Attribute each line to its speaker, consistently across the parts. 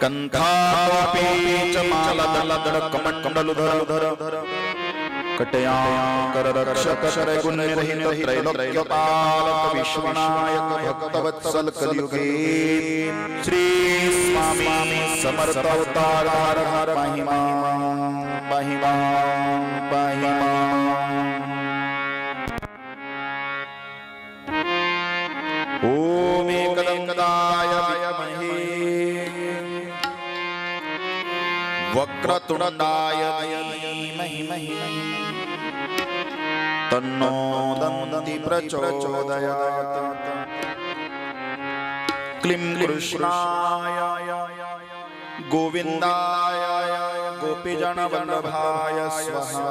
Speaker 1: कंठापि च मालदलदकमण्डलुधर कटयांकर गुणरहित त्रैलोक्यपालक विश्वनायक भक्तवत्सल कलियुगे श्री स्वामी समर्थ अवतार महिमा महिमा महिमा। ओम एकदंताय विद्महे वक्रतुंडाय धीमहि तन्नो दन्ति प्रचोदयात्। क्लीं कृष्णाय गोविन्दाय गोपीजनवल्लभाय स्वाहा।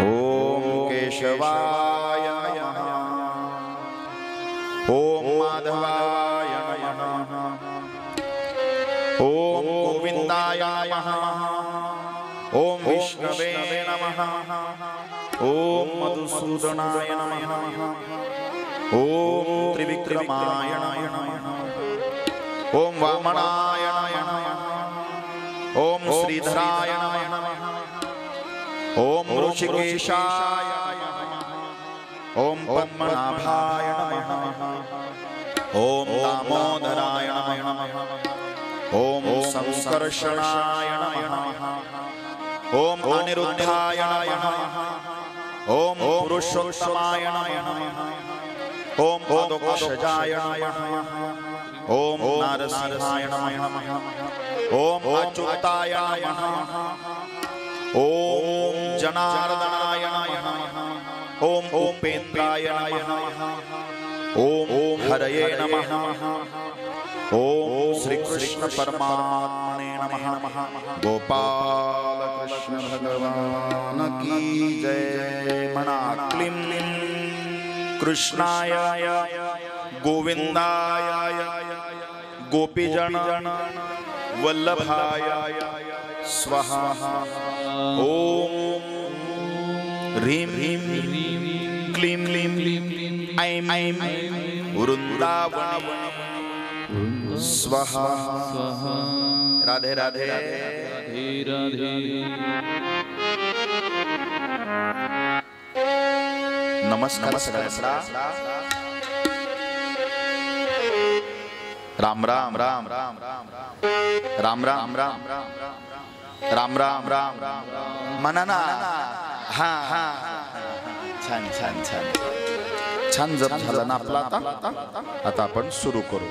Speaker 1: ओम केशवाय नमः। ओम माधवाय नमः। ओम गोविन्दाय नमः। ओम विष्णवे नमः। ओम मधुसूदनाय नमः। ओम त्रिविक्रमाय नमः। ओम वामनाय नमः। ओम श्रीधराय नमः। ओम ऋषिकेशाय नमः। ओम पद्मनाभाय नमः। ओम दामोदराय नमः। ओम संकर्षणाय नमः। ओम अनिरुद्धाय नमः। ओम पुरुषोत्तमाय नमः। ओम पदोक्षजाय नमः। ओम नारसिंहाय नमः। ओम अच्युताय नमः। ओम जनार्दनाय नमः। ओम उपेन्द्राय नमः। ओम हरये नमः। ओम श्री कृष्ण परमात्मने नमः। गोपाल कृष्ण भगवान की जय। मना क्लीं कृष्णाय गोविन्दाय गोपीजन वल्लभाय स्वाहा। ओम ह्रीं क्लीं ऐं वृंदावने स्वाहा। राधे राधे राधे राधे। नमस्कार सगळ्यांना। राम राम राम राम राम राम राम राम राम राम राम मनाना। हा हा छान छान छान छान जप झाला ना आपला। आता आपण सुरू करू।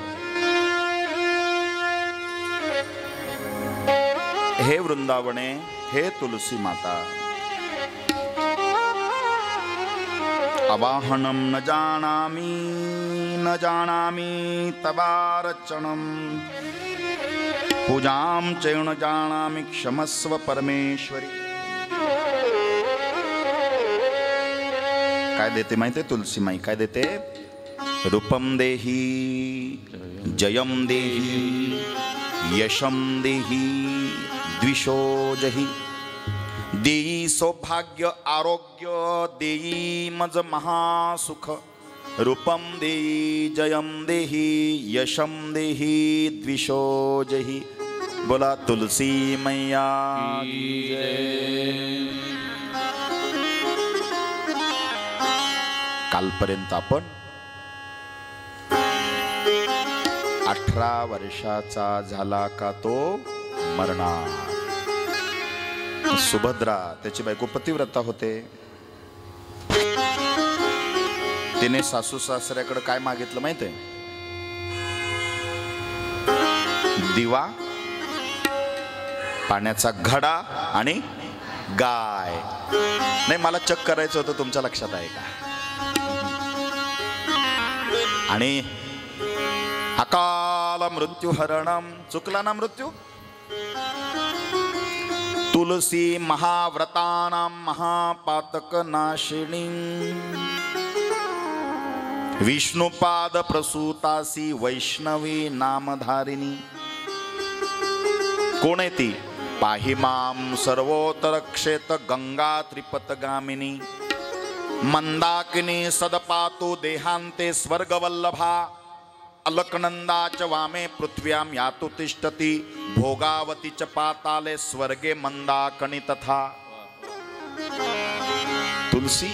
Speaker 1: हे वृंदावने, हे तुलसी माता, अवाहनम न जानामि तवार्चनम पूजाम च न जानामि क्षमस्व परमेश्वरी। काय देते माहिती तुलसी माई? काय देते? रूपम देही, जयम देही, यशम देही, द्विषो जही। देई सौभाग्य आरोग्य, देई मज महासुख। रूपम देई, जयम देही, यशम देही, द्विषो जही। बोला तुलसी मैया की जय। कालपर्यंत आपण 18 वर्षाचा झाला का तो मरणार। सुभद्रा त्याची बायको पतिव्रता होते। तिने सासू सासऱ्याकडे काय मागितलं माहितीये? दिवा, पाण्याचा घडा आणि गाय। नाही, मला चेक करायचं होतं, तुमच्या लक्षात आहे का? आणि अकाल मृत्यू हरणम, चुकला ना मृत्यू? तुलसी महाव्रतानां महापातक नाशिनी। विष्णुपाद प्रसूतासी वैष्णवी नामधारिणी। कोण आहे ती? पाहि मां सर्वोत्तर क्षेत्र गंगा त्रिपथगामिनी। मंदाकिनी सदपातु देहांते स्वर्गवल्लभा अलकनंदा च वामे पृथ्व्यां यातु तिष्ठति भोगावती च पाताले स्वर्गे मंदाकिनी तथा। तुलसी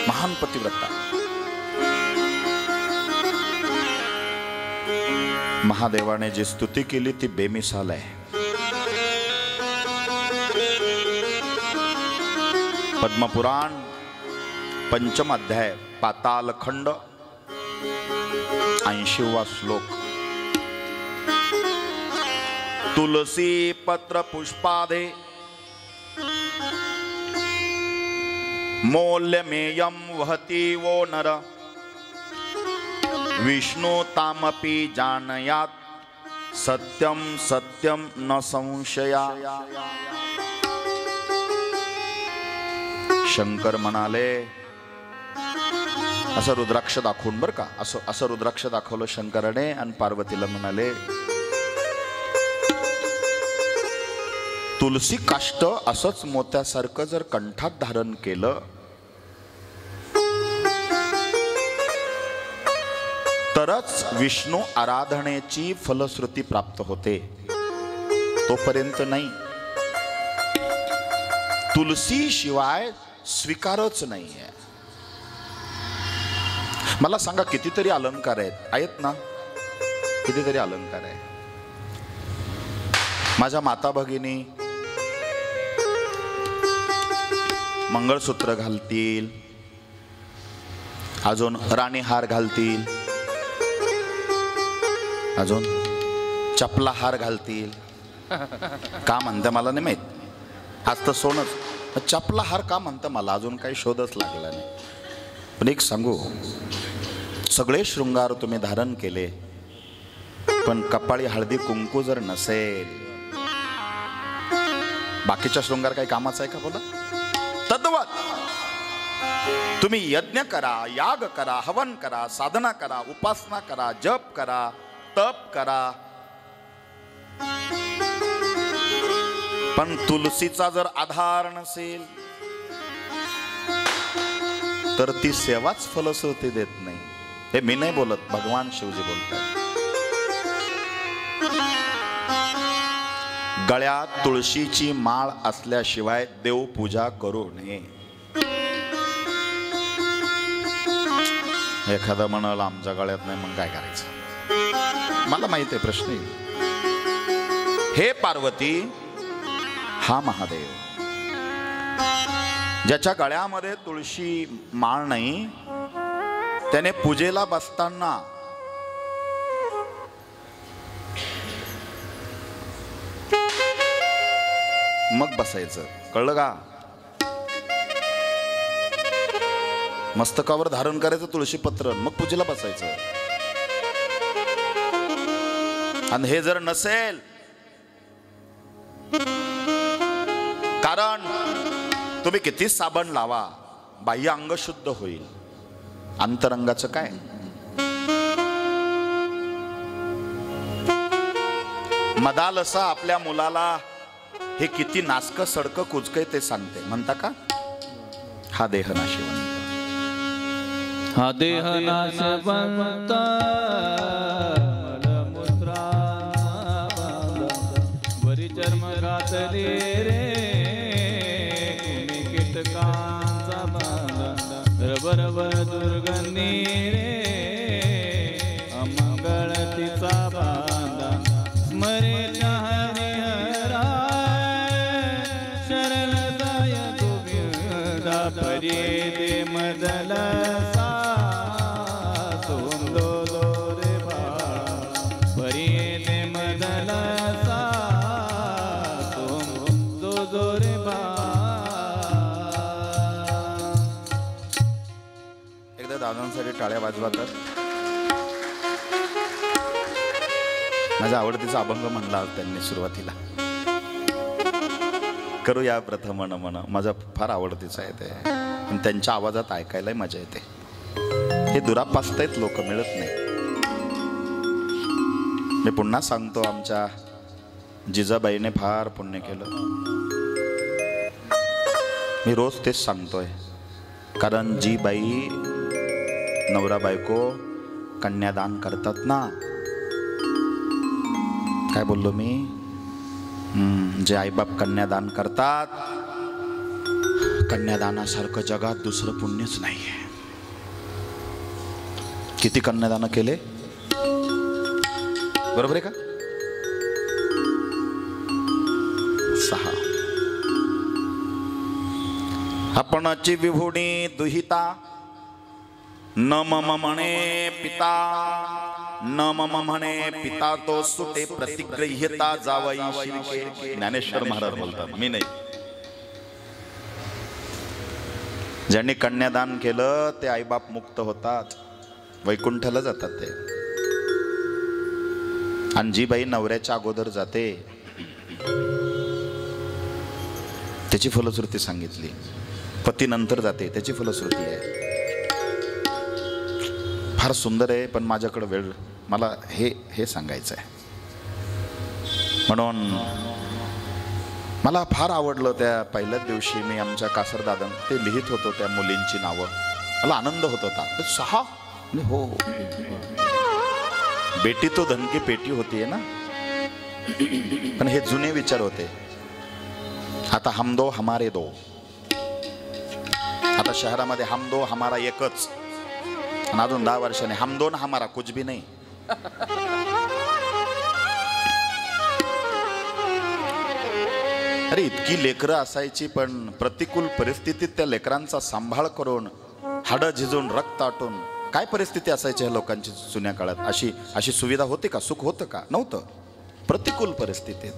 Speaker 1: महान पतिव्रता, महादेवाने जी स्तुती केली ती बेमिसाल आहे। पद्मपुराण पंचम अध्याय पाताल खंड 80वा श्लोक। तुलसी पत्र पुष्पादे मौल्यमेयं वहति वो नर विष्णु तामपि जानायात् सत्यम सत्यम न संशया। शंकर म्हणाले, असं रुद्राक्ष दाखवून बर का, असं रुद्राक्ष दाखवलं शंकराने आणि पार्वतीला म्हणाले, तुलसी काष्ट असंच मोत्यासारखं जर कंठात धारण केलं तरच विष्णू आराधनेची फलश्रुती प्राप्त होते, तोपर्यंत नाही। तुलसी शिवाय स्वीकारच नाही आहे। मला सांगा कितीतरी अलंकार आहेत ना, कितीतरी अलंकार आहे। माझ्या माता भगिनी मंगळसूत्र घालतील, अजून राणी हार घालतील, अजून चपला हार घालतील। का म्हणते मला नाही माहित, आज तर सोनच, चपला हार का म्हणतं मला अजून काही शोधच लागला नाही। पण एक सांगू, सगळे शृंगार तुम्ही धारण केले पण कपाळी हळदी कुंकू जर नसेल, बाकीचा शृंगार काही कामाचा आहे का बोला? तद्वत तुम्ही यज्ञ करा, याग करा, हवन करा, साधना करा, उपासना करा, जप करा, तप करा, पण तुलसीचा जर आधार नसेल तर ती सेवाच फलश्रुती देत नाही। हे मी नाही बोलत, भगवान शिवजी बोलतात। गळ्यात तुळशीची माळ असल्याशिवाय देवपूजा करू नये। एखादा म्हणाला आमच्या गळ्यात नाही, मग काय करायचं? मला माहिती आहे प्रश्न येईल। हे पार्वती, हा महादेव ज्याच्या गळ्यामध्ये तुळशी माळ नाही, त्याने पूजेला बसताना मग बसायचं, कळलं का? मस्तकावर धारण करायचं तुळशी पत्र, मग पूजेला बसायचं। आणि हे जर नसेल, कारण तुम्ही किती साबण लावा, बाह्य अंग शुद्ध होईल, अंतरंगाचं काय? मदालसा आपल्या मुलाला हे किती नासक सडक कुचकय ते सांगते, म्हणता का? हा देह नाशिवंत,
Speaker 2: हा देह नाशिवंत मलमूत्रा वरी चर्म घातले रे कीटकांचा बांध रबर दुर्गंधी रे अमंगळ तिचा बांधा स्मरे हरिहरा शरण दाय गोविंदा परी दे मदल सा सोंदो रे बाळा परी दे मदल सा सोंदो रे
Speaker 1: एकदा दादांसाठी टाळ्या वाजवा तर। माझ्या आवडतीचा अभंग म्हणला त्यांनी सुरुवातीला, करूया प्रथम मन, माझा फार आवडतीचा आहे ते, आणि त्यांच्या आवाजात ऐकायला मजा येते। हे दुरापासतायत लोक, मिळत नाही। मी पुन्हा सांगतो, आमच्या जिजाबाईने फार पुण्य केलं, मी रोज तेच सांगतोय। कारण जी बाई नवरा बायको कन्यादान करतात ना, काय बोललो मी, जे आईबाप कन्यादान करतात, कन्यादानासारखं जगात दुसरं पुण्यच नाहीये. किती कन्यादान केले, बरोबर आहे का? 6. आपणाची विभुणी दुहिता, न मम म्हणे पिता, न मम म्हणे पिता तो सुटे प्रतिग्रह्यता जावई शिरके. ज्ञानेश्वर महाराज बोलतात, मी नाही. ज्यांनी कन्यादान केलं ते आईबाप मुक्त होतात, वैकुंठाला जातात ते. आणि जी बाई नवऱ्याच्या अगोदर जाते त्याची फलश्रुती सांगितली, पती नंतर जाते त्याची फलश्रुती आहे. फार सुंदर आहे, पण माझ्याकडे वेळ, मला हे सांगायचं आहे. म्हणून मला फार आवडलं. त्या पहिल्याच दिवशी मी आमच्या कासरदादा ते लिहित होतो त्या मुलींची नावं, मला आनंद होत होता. 6 हो, बेटी तो धन की पेटी होती है ना. पण हे जुने विचार होते. आता हम दो हमारे दो, आता शहरामध्ये हम दो हमारा एकच, आणि अजून 10 वर्षाने हम दो ना हमारा कुछ भी नाही. अरे इतकी लेकरं असायची, पण प्रतिकूल परिस्थितीत त्या लेकरांचा सांभाळ करून हाडं झिजून रक्त आटून काय परिस्थिती असायची ह्या लोकांची जुन्या काळात. अशी सुविधा होती का, सुख होतं का, नव्हतं. प्रतिकूल परिस्थितीत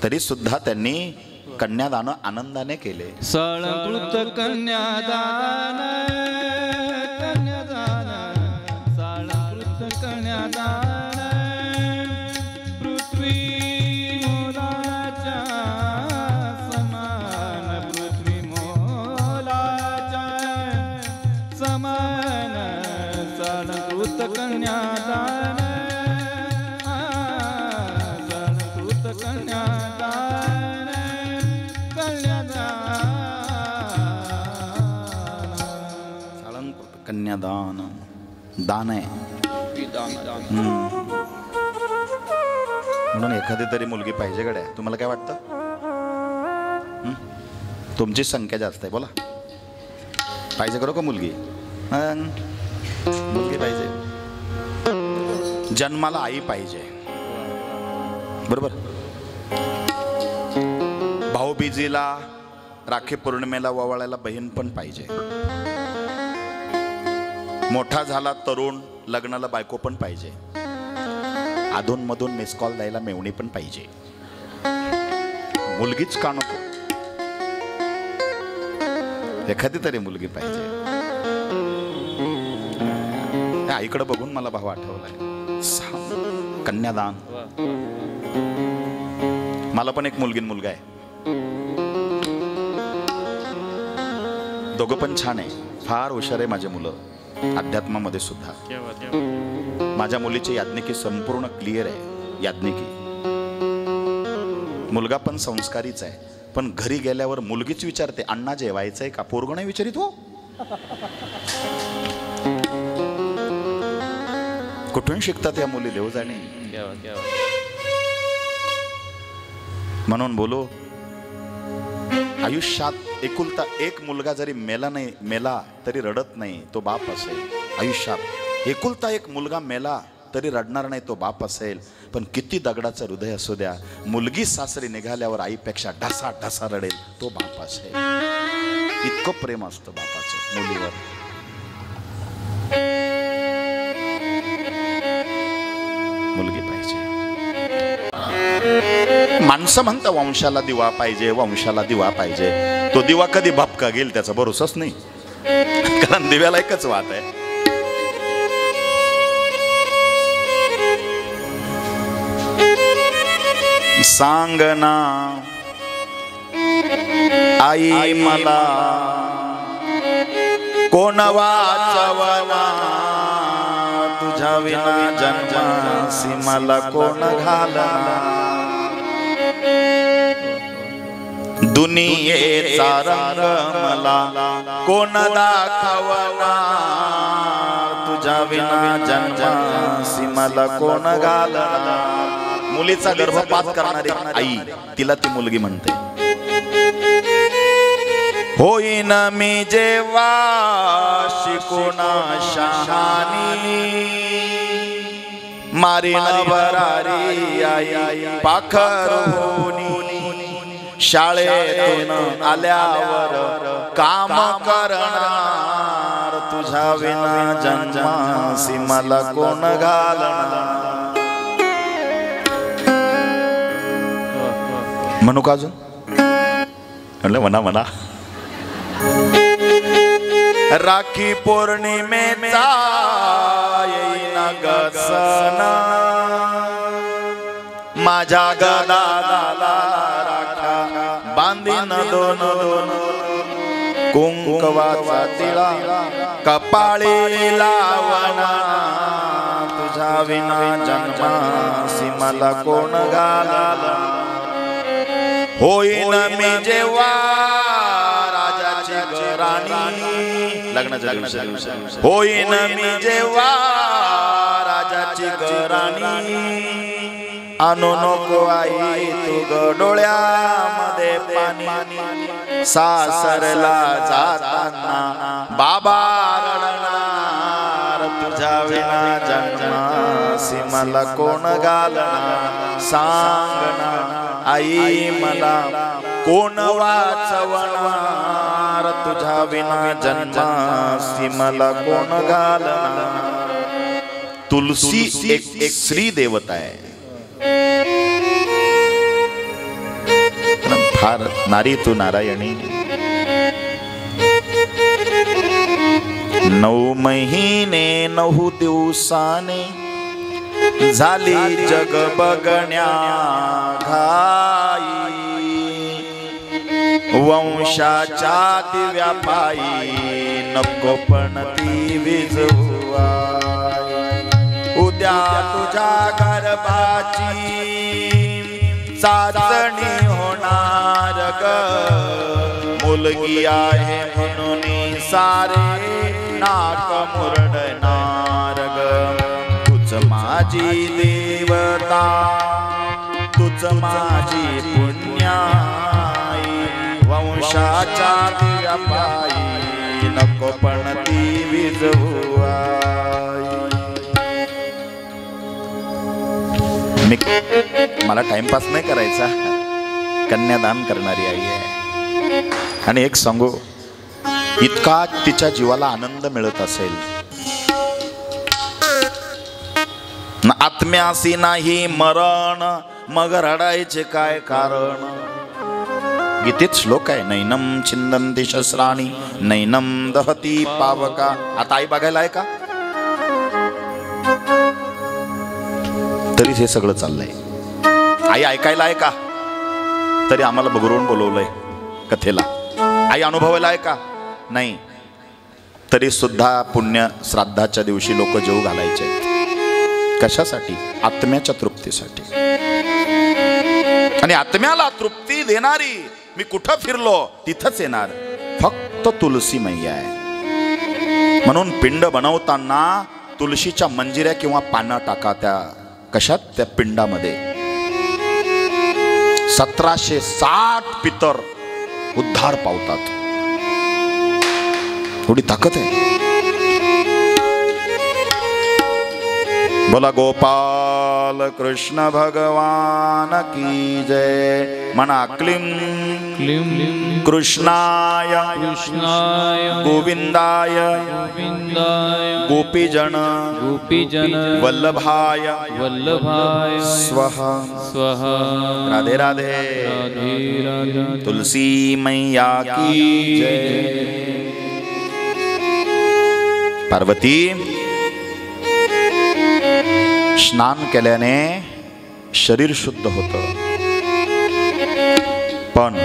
Speaker 1: तरी सुद्धा त्यांनी कन्यादान आनंदाने केले.
Speaker 2: साळंकृत कन्यादान, कन्यादान, साळंकृत कन्यादान, पृथ्वी मोलाच्या समान, पृथ्वी मोलाच्या समान, साळंकृत कन्यादान, साळंकृत कन्यादान,
Speaker 1: कन्यादान दान आहे. म्हणून एखादी तरी मुलगी पाहिजे गड्या. तुम्हाला काय वाटतं? तुमची संख्या जास्त आहे, बोला. पाहिजे करो का मुलगी? मुलगी पाहिजे. जन्माला आई पाहिजे, बरोबर. भाऊबीजीला, राखी पौर्णिमेला ओवाळायला बहीण पण पाहिजे. मोठा झाला तरुण, लग्नाला बायको पण पाहिजे. अधूनमधून मिस कॉल द्यायला मेवणी पण पाहिजे. मुलगीच का नको, एखादी तरी मुलगी पाहिजे. आईकडे बघून मला भाव आठवलाय. कन्यादान. मला पण एक मुलगी मुलगा आहे, दोघं पण छान आहे, फार हुशार आहे माझे मुलं. अध्यात्मामध्ये सुद्धा माझ्या मुलीची याज्ञिकी संपूर्ण क्लिअर आहे. याज्ञिकी मुलगा पण संस्कारीच आहे, पण घरी गेल्यावर मुलगीच विचारते, अण्णा जेवायचंय का? पोरगं नाही विचारित हो. कुठून शिकतात या मुली, देव जाणे. म्हणून बोलो, आयुष्यात एकुलता एक मुलगा जरी मेला तरी रडत नाही, तो बाप असेल. आयुष्यात एकुलता एक मुलगा मेला तरी रडणार नाही, तो बाप असेल. पण किती दगडाचं हृदय असू द्या, मुलगी सासरी निघाल्यावर आईपेक्षा ढसा ढसा रडेल, तो बाप असेल. इतकं प्रेम असतं बापाचं मुलीवर. मुलगी पाहिजे. माणसं म्हणता वंशाला दिवा पाहिजे, वंशाला दिवा पाहिजे. तो दिवा कधी भपका गेल त्याचा भरोसाच नाही, कारण दिव्याला एकच वात आहे. सांगना आई मला कोण वाचवना, तुझ्या विना जन्मासी मला कोण घालना. दुनियेचा रंग मला कोण दाखवणार, तुझ्या विना जन्मासी मला कोण घालणार. मुलीचा गर्भपात करणारी आई तिला ती मुलगी म्हणते. होईन मी जेव्हा शिकोना शहाणी, मारीन भरारी आई पाखर होनी, शाळेतून आल्यावर काम करणार, तुझ्या विना जन्मासी मला कोण घालणार. म्हणू का अजून म्हणलं म्हणा म्हणा. राखी पौर्णिमेचा येईन ग सण, माझ्या गदाला राखा बांधीन दोन दोन, कुंकवाचा तिळा कपाळी लावणा, तुझ्या विना जन्मासी मला कोण घालणार. होईन मी जेव्हा राजाची राणी, लग्नाच्या दिवशी होईन मी जेव्हा राजाची राणी, आणू नको आई तू ग डोळ्यामध्ये पाणी, सासरला जाताना बाबा रडणार, तुझ्या विना जन्मासी मला कोण घालणार. सांगणार आई मला कोण वाचवणार, तुझ्या विना जन्मासी मला कोण घालणार. तुलसी एक स्त्री देवता आहे, फार नारी तू नारायणी. 9 महिने 9 दिवसाने झाली जग बघण्या घाई, वंशाच्या दिव्या पायी नको पण ती विझवाई. उद्या तुझ्या गर्भाची चाचणी होणार ग, मुलगी आहे म्हणून सारे नाक मुरडणार ग. तुझ माझी देवता तुझ माझी पुण्याई, वंशाच्या दिव्या पायी नको पण ती विझवाई. मला टाइमपास नाही करायचा, कन्यादान करणारी आई आहे. आणि एक सांगू, इतका तिच्या जीवाला आनंद मिळत असेल, आत्म्यासी नाही मरण, मग रडायचे काय कारण. गीतेत श्लोक आहे, नैनम छिंदन्ति शस्त्राणि नैनम दहती पावका. आता आई बघायला आहे का? तरीच हे सगळं चाललंय. आई ऐकायला आहे का? तरी आम्हाला बघरून बोलवलंय कथेला. आई अनुभवायला आहे का? नाही. तरी सुद्धा पुण्य श्राद्धाच्या दिवशी लोक जेवू घालायचे. कशासाठी? आत्म्याच्या तृप्तीसाठी. आणि आत्म्याला तृप्ती देणारी मी कुठं फिरलो तिथंच येणार फक्त तुलसी मैया आहे. म्हणून पिंड बनवताना तुळशीच्या मंजिऱ्या किंवा पानं टाका. त्या कशात? त्या पिंडामध्ये 1760 पितर उद्धार पावतात. थोडी ताकद आहे. बोला गोपाल कृष्ण भगवान की जय. म्हणा क्लीं
Speaker 2: क्लीं
Speaker 1: कृष्णाय
Speaker 2: कृष्णाय
Speaker 1: गोविंदाय
Speaker 2: गोविंदाय
Speaker 1: गोपीजन
Speaker 2: गोपीजन
Speaker 1: वल्लभाय
Speaker 2: वल्लभाय
Speaker 1: स्वहा
Speaker 2: स्वहा.
Speaker 1: राधे राधे.
Speaker 2: राधे राधे.
Speaker 1: तुलसी मैया की जय. पार्वती, स्नान केल्याने शरीर शुद्ध होतं, पण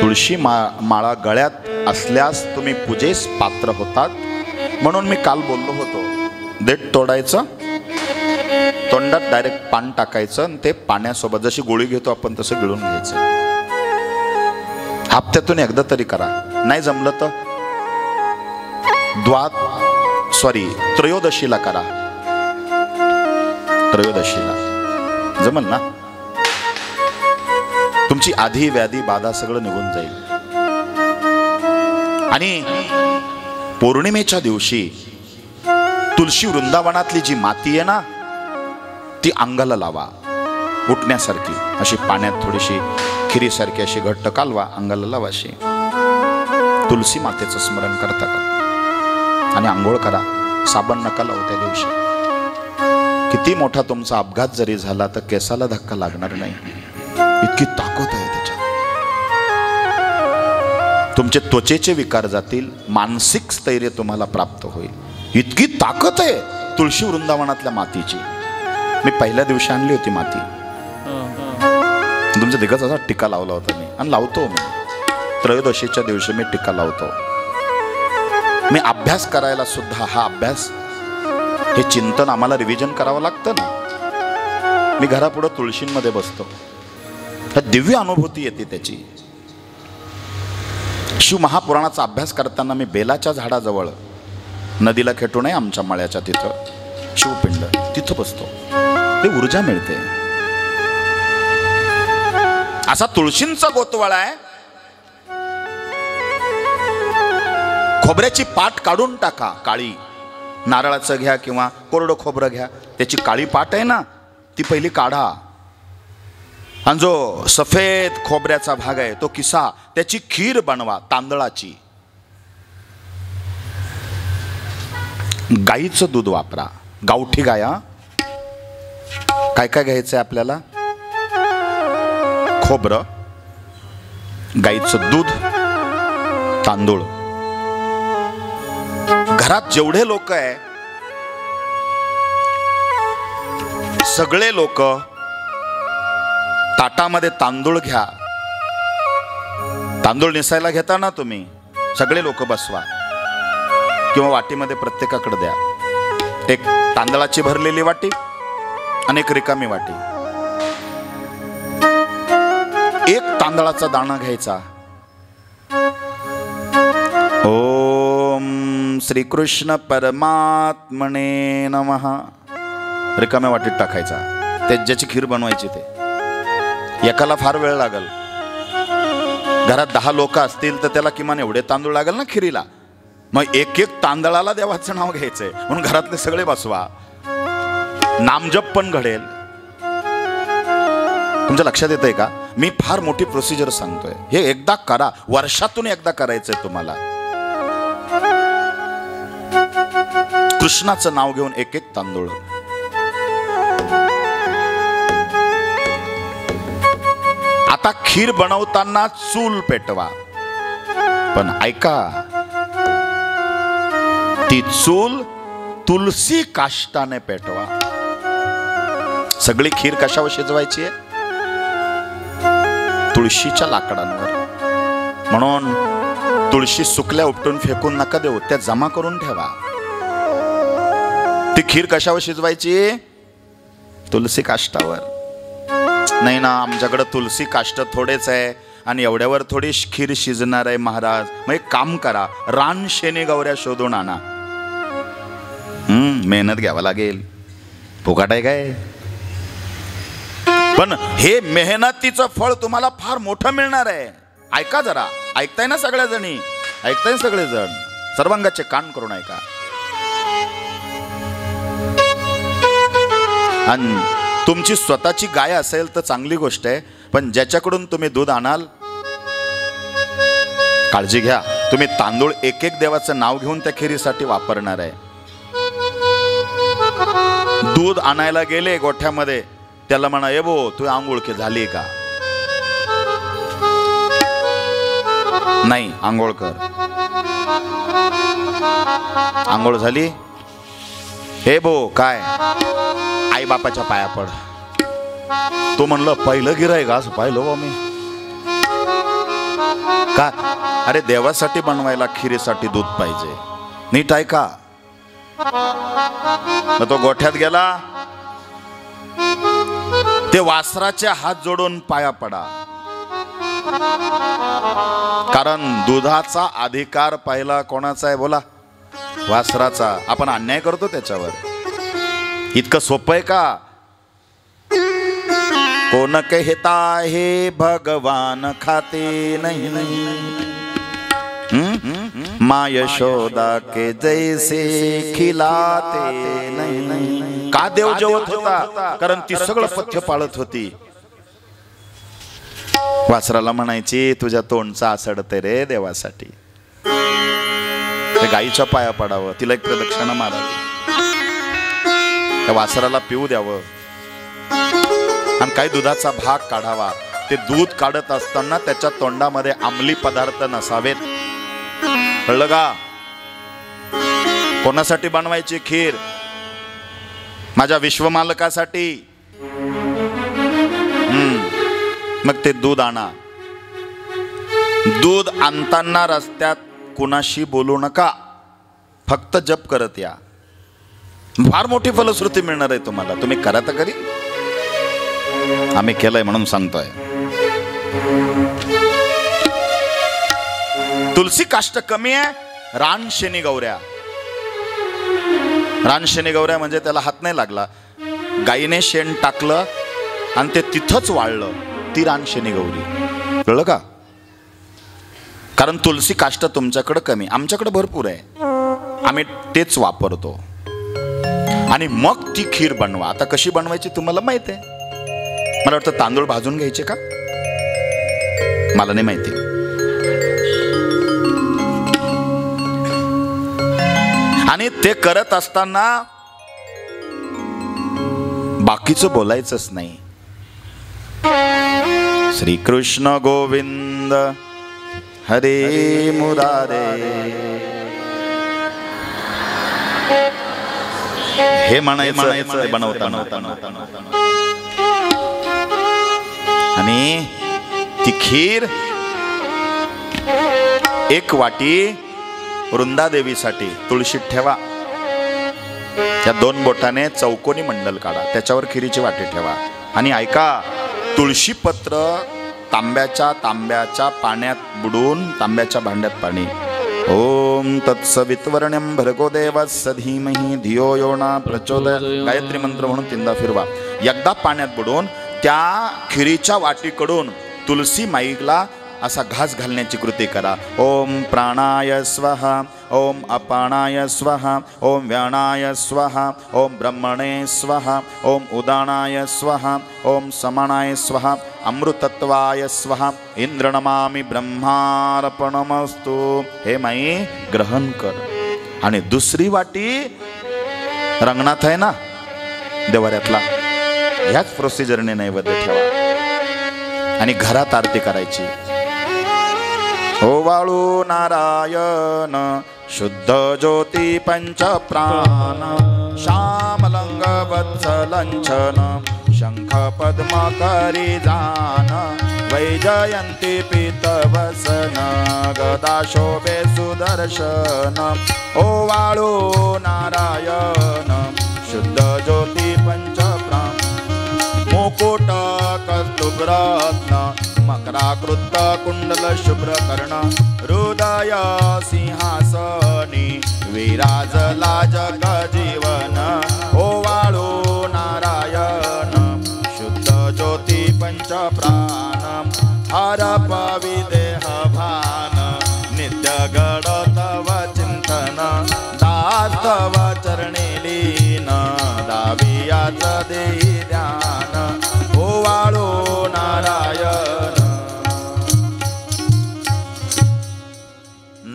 Speaker 1: तुळशी माळा गळ्यात असल्यास तुम्ही पूजेस पात्र होतात. म्हणून मी काल बोललो होतो, देठ तोडायचं, तोंड भांड्यात डायरेक्ट पान टाकायचं आणि ते पाण्यासोबत जशी गोळी घेतो आपण तसं गिळून घ्यायचं. हप्त्यातून एकदा तरी करा. नाही जमलं तर त्रयोदशीला करा. त्रयोदशीला जमल ना. तुमची आधी व्याधी बाधा सगळं निघून जाईल. आणि पौर्णिमेच्या दिवशी तुळशी वृंदावनातली जी माती आहे ना ती अंगाला लावा. उठण्यासारखी अशी पाण्यात थोडीशी खिरीसारखी अशी घट्ट कालवा, अंगाला लावा. अशी तुलसी मातेचं स्मरण करता का आणि आंघोळ करा. साबण नका लावू त्या दिवशी. किती मोठा तुमचा अपघात जरी झाला तर केसाला धक्का लागणार नाही. इतकी ताकद आहे त्याच्यात. तुमचे त्वचेचे विकार जातील. मानसिक स्थैर्य तुम्हाला प्राप्त होईल. इतकी ताकद आहे तुळशी वृंदावनातल्या मातीची. मी पहिल्या दिवशी आणली होती माती. तुमच्या दिग्गज असा टिका लावला होता मी आणि लावतो मी. त्रयोदशीच्या दिवशी मी टिका लावतो. मी अभ्यास करायला सुद्धा हा अभ्यास हे चिंतन आम्हाला रिव्हिजन करावं लागतं ना. मी घरापुढं तुळशींमध्ये बसतो. दिव्य अनुभूती येते त्याची. शिव महापुराणाचा अभ्यास करताना मी बेलाच्या झाडाजवळ, नदीला खेटू नये आमच्या मळ्याच्या तिथं शिवपिंड, तिथं बसतो. ते ऊर्जा मिळते. असा तुळशींचा गोतवाळा आहे. खोबऱ्याची पाट काढून टाका काळी. नारळाचं घ्या किंवा कोरडं खोबरं घ्या. त्याची काळी पाट आहे ना ती पहिली काढा. आणि जो सफेद खोबऱ्याचा भाग आहे तो किसा, त्याची खीर बनवा तांदळाची. गाईचं दूध वापरा. गावठी गाय. काय काय घ्यायचंय आपल्याला? खोबरं, गाईचं दूध, तांदूळ. घरात जेवढे लोक आहे सगळे लोक ताटामध्ये तांदूळ घ्या. तांदूळ निसायला घेता ना तुम्ही, सगळे लोक बसवा किंवा वाटीमध्ये प्रत्येकाकडे द्या. एक तांदळाची भरलेली वाटी आणि एक रिकामी वाटी. एक तांदळाचा दाणा घ्यायचा. ओम श्रीकृष्ण परमात्मने नमः रिकाम्या वाटीत टाकायचा. ते ज्याची खीर बनवायची ते. एकाला फार वेळ लागल. घरात 10 लोक असतील तर त्याला किमान एवढे तांदूळ लागल ना खिरीला. मग एक एक तांदळाला देवाचं नाव घ्यायचंय म्हणून घरातले सगळे बसवा. नामजप पण घडेल. तुमच्या लक्षात येतंय का? मी फार मोठी प्रोसिजर सांगतोय. हे एकदा करा. वर्षातून एकदा करायचंय तुम्हाला. कृष्णाचं नाव घेऊन एक एक तांदूळ. आता खीर बनवताना चूल पेटवा. पण ऐका, ती चूल तुलसी काष्टाने पेटवा. सगळी खीर कशावर शिजवायची आहे? तुळशीच्या लाकडांवर. म्हणून तुळशी सुकल्या उपटून फेकून नका देऊ, त्या जमा करून ठेवा. ती खीर कशावर शिजवायची? तुलसी काष्टावर. नाही ना, आमच्याकडे तुलसी काष्ट थोडेच आहे आणि एवढ्यावर थोडी खीर शिजणार आहे महाराज. मग एक काम करा, रान शेणी गौऱ्या शोधून आणा. मेहनत घ्यावं लागेल. फुकट आहे काय? पण हे मेहनतीचं फळ तुम्हाला फार मोठं मिळणार आहे. ऐका जरा. ऐकताय ना सगळ्या जणी? ऐकताय सगळेजण? सर्वांगाचे कान करून ऐका. आणि तुमची स्वतःची गाय असेल तर चांगली गोष्ट आहे. पण ज्याच्याकडून तुम्ही दूध आणाल, काळजी घ्या. तुम्ही तांदूळ एक एक देवाचं नाव घेऊन त्या खिरीसाठी वापरणार आहे. दूध आणायला गेले गोठ्यामध्ये, त्याला म्हणा, ए बो तू आंघोळ झाली का? नाही, आंघोळ कर. आंघोळ झाली? हे बो काय? आई बापाच्या पाया पड. तो म्हणलं पहिलं गिऱ्हाईक असं पाहिलं बा मी. का? अरे देवासाठी बनवायला खिरीसाठी दूध पाहिजे. नीट ऐका. मग तो गोठ्यात गेला. ते वासराचे हात जोडून पाया पडा, कारण दुधाचा अधिकार पहिला कोणाचा आहे बोला? वासराचा. आपण अन्याय करतो त्याच्यावर. इतकं सोपं आहे का? कोण कहता है भगवान खाते नहीं, माँ यशोदा के जैसे खिलाते नहीं. का देव जेवत होता? कारण ती सगळं पथ्य पाळत होती. वासराला म्हणायची तुझ्या तोंडचा आसडते रे देवासाठी. गाईच्या पाया पडावं, तिला एक प्रदक्षिणा मारावी, त्या वासराला पिऊ द्यावं आणि काही दुधाचा भाग काढावा. ते दूध काढत असताना त्याच्या तोंडामध्ये अंमली पदार्थ नसावेत. कळलं का? कोणासाठी बनवायची खीर? माझ्या विश्वमालकासाठी. मग ते दूध आणा. दूध आणताना रस्त्यात कुणाशी बोलू नका, फक्त जप करत या. फार मोठी फलश्रुती मिळणार आहे तुम्हाला. तुम्ही करा तर खरी. आम्ही केलंय म्हणून सांगतोय. तुलसी काष्ट कमी आहे. रान शेणी गौऱ्या. रान शेणी गौऱ्या म्हणजे त्याला हात नाही लागला, गाईने शेण टाकलं आणि ते तिथंच वाळलं, ती रान शेणी गौरी. कळलं का? कारण तुलसी काष्ट तुमच्याकडे कमी, आमच्याकडे भरपूर आहे. आम्ही तेच वापरतो. आणि मग ती खीर बनवा. आता कशी बनवायची तुम्हाला माहिती आहे. मला वाटतं तांदूळ भाजून घ्यायचे का? मला नाही माहिती. आणि ते करत असताना बाकीचं बोलायचंच नाही. श्रीकृष्ण गोविंद हरे मुरारे हे म्हणायचं बनवताना. आणि ती खीर एक वाटी वृंदादेवीसाठी तुळशीत ठेवा. त्या 2 बोटाने चौकोनी मंडल काढा, त्याच्यावर खिरीची वाटी ठेवा. आणि ऐका, तुळशी पत्र तांब्याच्या पाण्यात बुडून, तांब्याच्या भांड्यात पाणी. ओम तत्सवितवर्ण्यं भर्गो देवस्य धीमहि धियो यो न प्रचोदयात्. गायत्री मंत्र म्हणून 3दा फिरवा. एकदा पाण्यात बुडून त्या खिरीच्या वाटीकडून तुलसी माईला असा घास घालण्याची कृती करा. ओम प्राणाय स्वाहा, ओम अपानाय स्वाहा, ओम व्यानाय स्वाहा, ओम ब्रह्मणे स्वाहा, ओम उदानाय स्वाहा, ओम समानाय स्वाहा, अमृतत्वाय स्वाहा, इंद्र नमामि ब्रह्मार्पणमस्तु. हे माई ग्रहण कर. आणि दुसरी वाटी रंगनाथ आहे ना देवाऱ्यातला, ह्याच प्रोसिजरने नैवेद्य ठेवा आणि घरात आरती करायची. ओवाळू नारायण शुद्ध ज्योती पंच प्राण, श्यामलंग वत्सलंचन शंख पद्म करी जान, वैजयंती पीतवसन गदा शोभे सुदर्शन. ओवाळू नारायण शुद्ध ज्योती पंच प्राण, मुकुट कस्तुभरत्न मकराकृत कुंडल शुभ्र कर्ण, हृदय सिंहासनी विराजला जग जीवन. ओवाळू नारायण शुद्ध ज्योती पंच प्राण, हरपवी देह भान नित्य गड तव चिंतन, दास तव चरणी लीन दावियाच देई ध्यान. ओवाळू नारायण.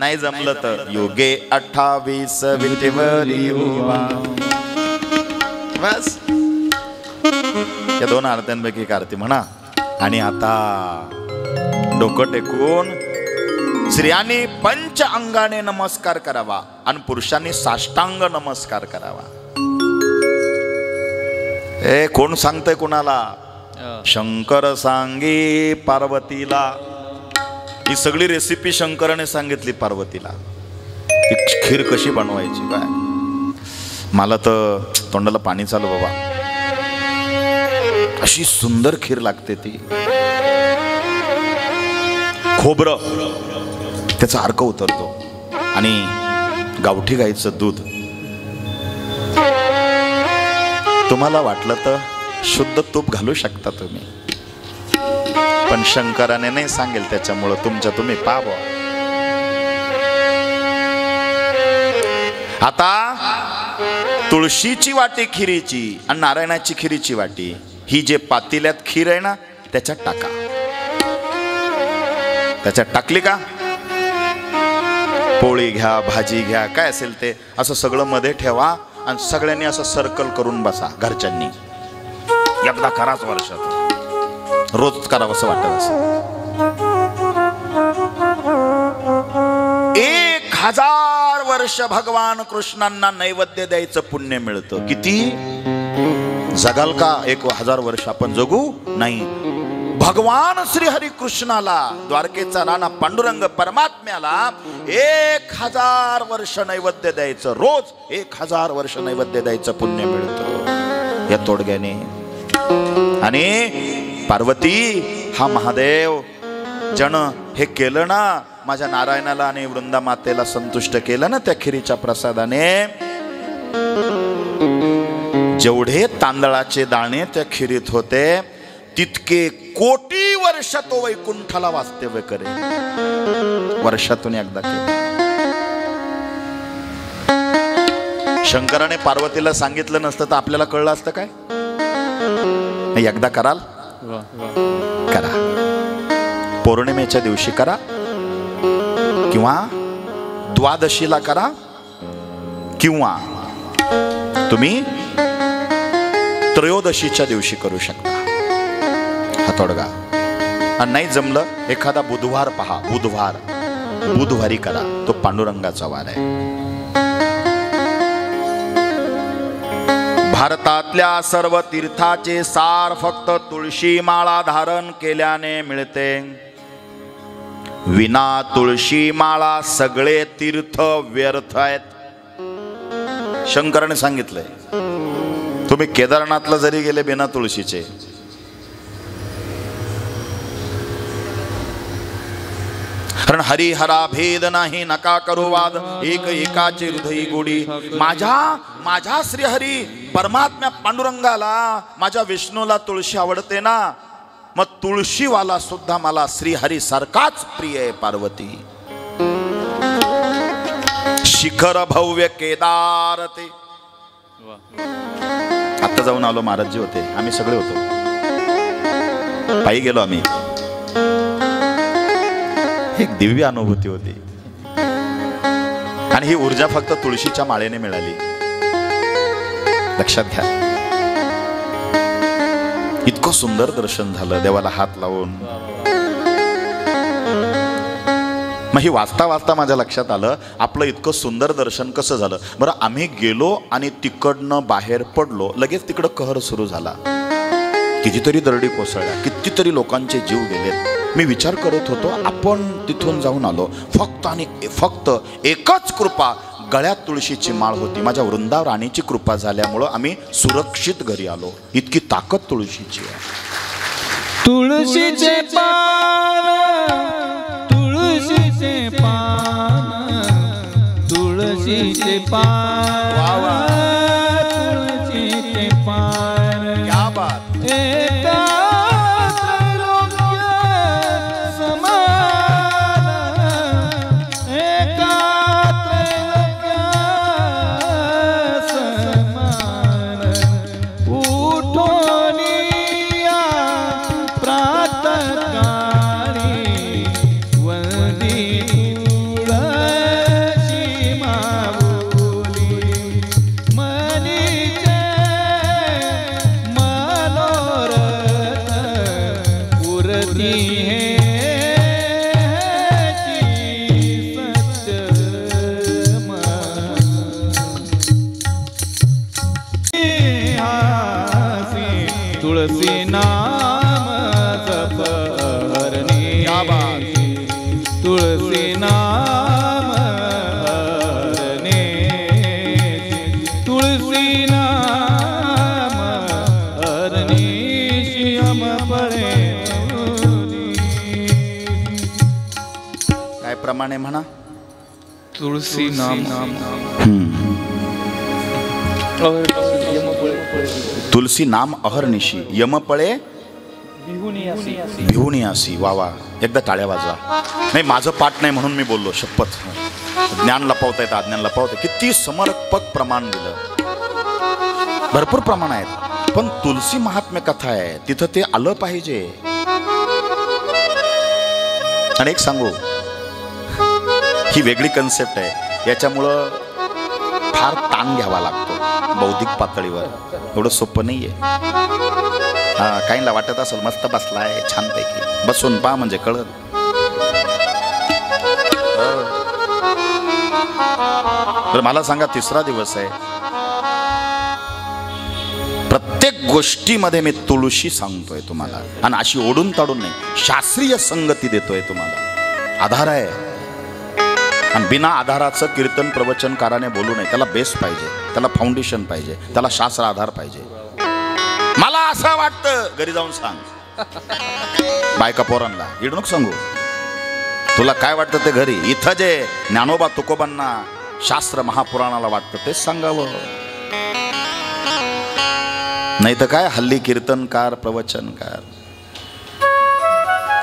Speaker 1: नाही जमलं तर योगे 28 विटेवरी उभा. बस या 2 आरत्यांपैकी एक आरती म्हणा. आणि आता डोकं टेकून स्त्रियांनी पंच अंगाने नमस्कार करावा आणि पुरुषांनी साष्टांग नमस्कार करावा. कोण सांगतंय कुणाला? शंकर सांगे पार्वतीला. ही सगळी रेसिपी शंकराने सांगितली पार्वतीला. खीर कशी बनवायची काय. मला तर तोंडाला पाणी चालू बाबा. अशी सुंदर खीर लागते ती. खोबरं त्याचा अर्क उतरतो आणि गावठी गाईचं दूध. तुम्हाला वाटलं तर शुद्ध तूप घालू शकता तुम्ही, पण शंकराने नाही सांगेल, त्याच्यामुळं तुमच्या तुम्ही पावा. आता तुळशीची वाटी खिरीची आणि नारायणाची खिरीची वाटी, ही जे पातेल्यात खीर आहे ना त्याच्यात टाका. त्याच्यात टाकली का पोळी घ्या, भाजी घ्या, काय असेल ते असं सगळं मध्ये ठेवा आणि सगळ्यांनी असं सर्कल करून बसा. घरच्यांनी एकदा कराच वर्षात, रोज करावं असं वाटत. असं 1000 वर्ष भगवान कृष्णांना नैवेद्य द्यायचं पुण्य मिळतं. किती जगाल का 1000 वर्ष आपण जगू? नाही. भगवान श्री हरी कृष्णाला, द्वारकेचा राणा पांडुरंग परमात्म्याला 1000 वर्ष नैवेद्य द्यायचं, रोज 1000 वर्ष नैवेद्य द्यायचं पुण्य मिळतं या तोडग्याने. आणि पार्वती हा महादेव जण हे केलं ना, माझ्या नारायणाला आणि वृंदा मातेला संतुष्ट केलं ना त्या खिरीच्या प्रसादाने. जेवढे तांदळाचे दाणे त्या खिरीत होते तितके कोटी वर्ष तो वैकुंठाला वास्तव्य करेल. वर्षातून एकदा केले. शंकराने पार्वतीला सांगितलं नसतं तर आपल्याला कळलं असतं काय? एकदा कराल? करा. पौर्णिमेच्या दिवशी करा किंवा द्वादशीला करा किंवा तुम्ही त्रयोदशीच्या दिवशी करू शकता हा तोडगा. आणि नाही जमलं एखादा बुधवार पहा, बुधवारी करा, तो पांडुरंगाचा वार आहे. भारतातल्या सर्व तीर्थाचे सार फक्त तुळशी माळा धारण केल्याने मिळते. विना तुळशी माळा सगळे तीर्थ व्यर्थ आहेत. शंकराने सांगितलंय, तुम्ही केदारनाथला जरी गेले बिना तुळशीचे, कारण हरिहरा भेद नाही नका करू वाद, एक एकाचे हृदयी गोडी. माझ्या श्रीहरी परमात्म्या पांडुरंगाला, माझ्या विष्णूला तुळशी आवडते ना, मग तुळशीवाला सुद्धा मला श्रीहरी सारखाच प्रिय आहे. पार्वती शिखर भव्य केदार ते. आता जाऊन आलो, महाराजजी होते, आम्ही सगळे होतो, पायी गेलो आम्ही. एक दिव्य अनुभूती होती आणि ही ऊर्जा फक्त तुळशीच्या माळेने मिळाली. लक्षात घ्या. इतकं सुंदर दर्शन झालं देवाला हात लावून. मग ही वाचता वाचता माझ्या लक्षात आलं, आपलं इतकं सुंदर दर्शन कसं झालं बरं. आम्ही गेलो आणि तिकडनं बाहेर पडलो, लगेच तिकडं कहर सुरू झाला. कितीतरी दरडी कोसळल्या, कितीतरी लोकांचे जीव गेलेत. मी विचार करत होतो, आपण तिथून जाऊन आलो फक्त आणि फक्त एकच कृपा, गळ्यात तुळशीची माळ होती. माझ्या वृंदा राणीची कृपा झाल्यामुळं आम्ही सुरक्षित घरी आलो. इतकी ताकद तुळशीची आहे.
Speaker 2: तुळशीचे पान, तुळशीचे पान, तुळशीचे पान, तुळशीचे पान.
Speaker 1: क्या बात. प्रमाणे म्हणा.
Speaker 2: तुळसी नाम
Speaker 1: तुलसी नाम अहर्निशी यमपळे भिवूनियासी. वा वा, एकदा टाळ्या वाजवा. नाही, माझं पाठ नाही म्हणून मी बोललो, शपथ. ज्ञान लपवता येतं, अज्ञान लपवता. किती समर्पक प्रमाण दिलं, भरपूर प्रमाण आहेत. पण तुलसी महात्म्य कथा आहे, तिथं ते आलं पाहिजे. आणि एक सांगू, ही वेगळी कन्सेप्ट आहे. याच्यामुळं फार ताण घ्यावा लागतो बौद्धिक पातळीवर. एवढं सोपं नाहीये. हा, काहींना वाटत असेल मस्त बसलाय छानपैकी, बसून पहा म्हणजे कळत. तर मला सांगा, तिसरा दिवस आहे. प्रत्येक गोष्टीमध्ये मी तुळशी सांगतोय तुम्हाला, आणि अशी ओढून ताडून नाही, शास्त्रीय संगती देतोय तुम्हाला. आधार आहे, आणि बिना आधाराचं कीर्तन प्रवचनकाराने बोलू नये. त्याला बेस पाहिजे, त्याला फाउंडेशन पाहिजे, त्याला शास्त्र आधार पाहिजे. मला असं वाटतं, घरी जाऊन सांग बायका पोरांना, इड नको सांगू. तुला काय वाटतं ते घरी. इथं जे ज्ञानोबा तुकोबांना, शास्त्र महापुराणाला वाटतं तेच सांगावं. नाही तर काय, हल्ली कीर्तनकार प्रवचनकार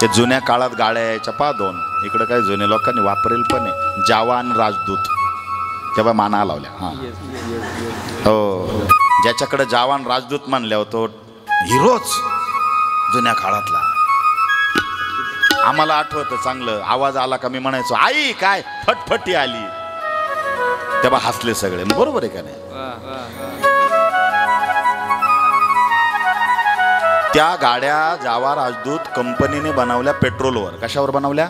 Speaker 1: ते जुन्या काळात गाड्या यायच्या पा दोन. इकडं काय जुन्या लोकांनी वापरेल पण आहे, जवान राजदूत. तेव्हा माना लावल्या. हा हो, ज्याच्याकडे जवान राजदूत मानल्या होतो, हिरोच जुन्या काळातला. आम्हाला आठवतं चांगलं, आवाज आला का मी म्हणायचो आई काय फटफटी आली. तेव्हा हसले सगळे. बरोबर आहे का नाही. त्या गाड्या जावा राजदूत कंपनीने बनवल्या पेट्रोलवर. कशावर बनवल्या?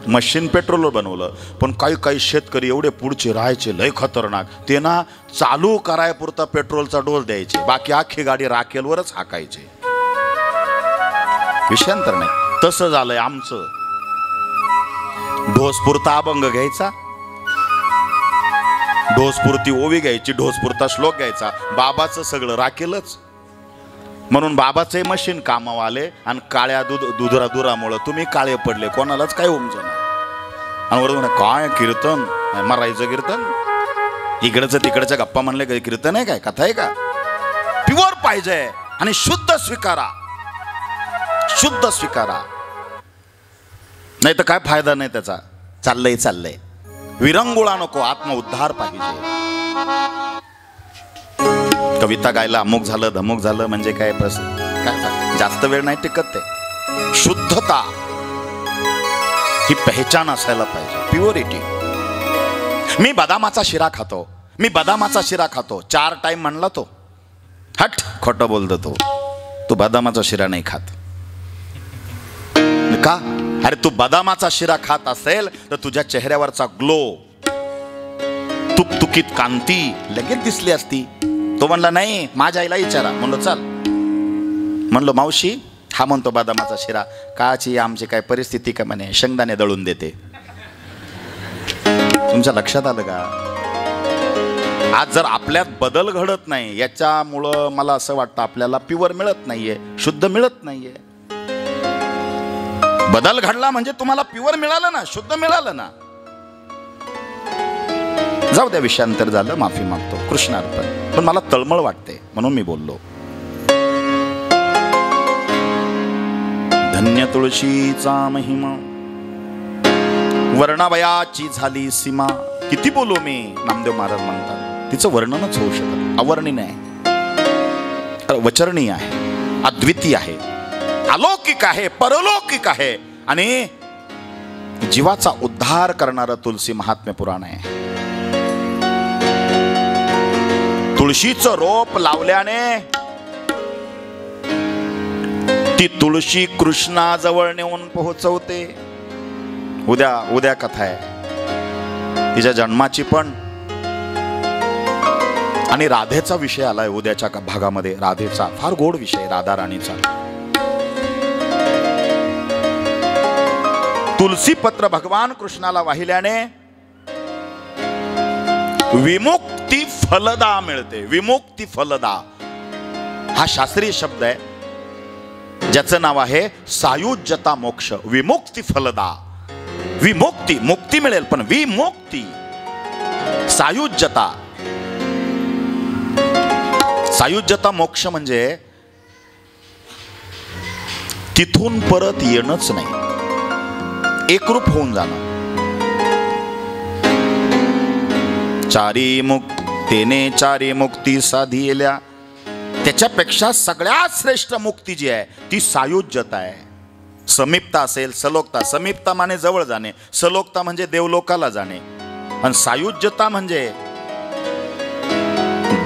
Speaker 1: मशीन पेट्रोलवर बनवलं. पण काही काही शेतकरी एवढे पुढचे राहायचे, लय खतरनाक. ते ना चालू करायपुरता पेट्रोलचा डोस द्यायचे, बाकी अख्खी गाडी राखेलवरच हाकायचे. विषयांतर नाही. तसं झालंय आमचं. ढोसपुरता अभंग घ्यायचा, ढोसपुरती ओवी घ्यायची, ढोसपुरता श्लोक घ्यायचा. बाबाचं सगळं राखेलच. म्हणून बाबाचे मशीन कामावर आले, आणि काळ्या दुरामुळं तुम्ही काळे पडले, कोणालाच काय उमजणार. आणि वरून काय कीर्तन, मरायचं कीर्तन, इकडचं तिकडच्या गप्पा म्हणले काही कीर्तन आहे काय, कथा आहे का? प्युअर पाहिजे, आणि शुद्ध स्वीकारा, शुद्ध स्वीकारा. नाही तर काय फायदा नाही त्याचा. चाललंय विरंगुळा नको, आत्मउद्धार पाहिजे. कविता गायला अमुक झालं धमुक झालं म्हणजे काय काय जास्त वेळ नाही टिकत. ते शुद्धता ही पहचान असायला पाहिजे, प्युरिटी. मी बदामाचा शिरा खातो, मी बदामाचा शिरा खातो 4 टाइम म्हणला तो. हट, खोटं बोलतो तो. तू बदामाचा शिरा नाही खात का? अरे तू बदामाचा शिरा खात असेल तर तुझ्या चेहऱ्यावरचा ग्लो, तुकतुकीत कांती लगेच दिसली असती. तो म्हणला नाही, माझ्या आईला विचारा. म्हणलो चल. म्हणलो मावशी, हा म्हणतो बदामाचा शिरा. काची आमची काय परिस्थिती का म्हणे, शेंगदाणे दळून देते. तुमच्या लक्षात आलं का? आज जर आपल्यात बदल घडत नाही, याच्यामुळं मला असं वाटतं आपल्याला प्युअर मिळत नाहीये, शुद्ध मिळत नाहीये. बदल घडला म्हणजे तुम्हाला प्युअर मिळालं ना, शुद्ध मिळालं ना. जाऊ द्या, विषयांतर झालं, माफी मागतो, कृष्णार्पण. पण मला तळमळ वाटते म्हणून मी बोललो. धन्य तुळशीचा महिमा, वर्णावयाची झाली सीमा. किती बोलू मी, नामदेव महाराज म्हणतात. तिचं वर्णनच होऊ शकत, अवर्णनीय आहे, वचरणीय आहे, अद्वितीय आहे, अलौकिक आहे, परलौकिक आहे, आणि जीवाचा उद्धार करणारं तुलसी महात्म्य पुराण आहे. तुळशीचं रोप लावल्याने ती तुळशी कृष्णाजवळ नेऊन पोहोचवते. उद्या कथा आहे तिच्या जन्माची पण, आणि राधेचा विषय आलाय उद्याच्या भागामध्ये. राधेचा फार गोड विषय, राधा राणीचा. तुलसी पत्र भगवान कृष्णाला वाहिल्याने विमुक्ती फलदा मिळते. विमुक्ती फलदा हा शास्त्रीय शब्द आहे, ज्याचं नाव आहे सायुज्यता मोक्ष. विमुक्ती फलदा. विमुक्ती, मुक्ती मिळेल पण विमुक्ती. सायुज्यता, सायुज्यता मोक्ष म्हणजे तिथून परत येणंच नाही, एकरूप होऊन जाणं. चारी मुक्तीने चारी मुक्ती साधिल्या, त्याच्यापेक्षा सगळ्यात श्रेष्ठ मुक्ती जी आहे ती सायुज्यता आहे. समीपता असेल, सलोकता. समीपता म्हणजे जवळ जाणे, सलोकता म्हणजे देवलोकाला जाणे, आणि सायुज्यता म्हणजे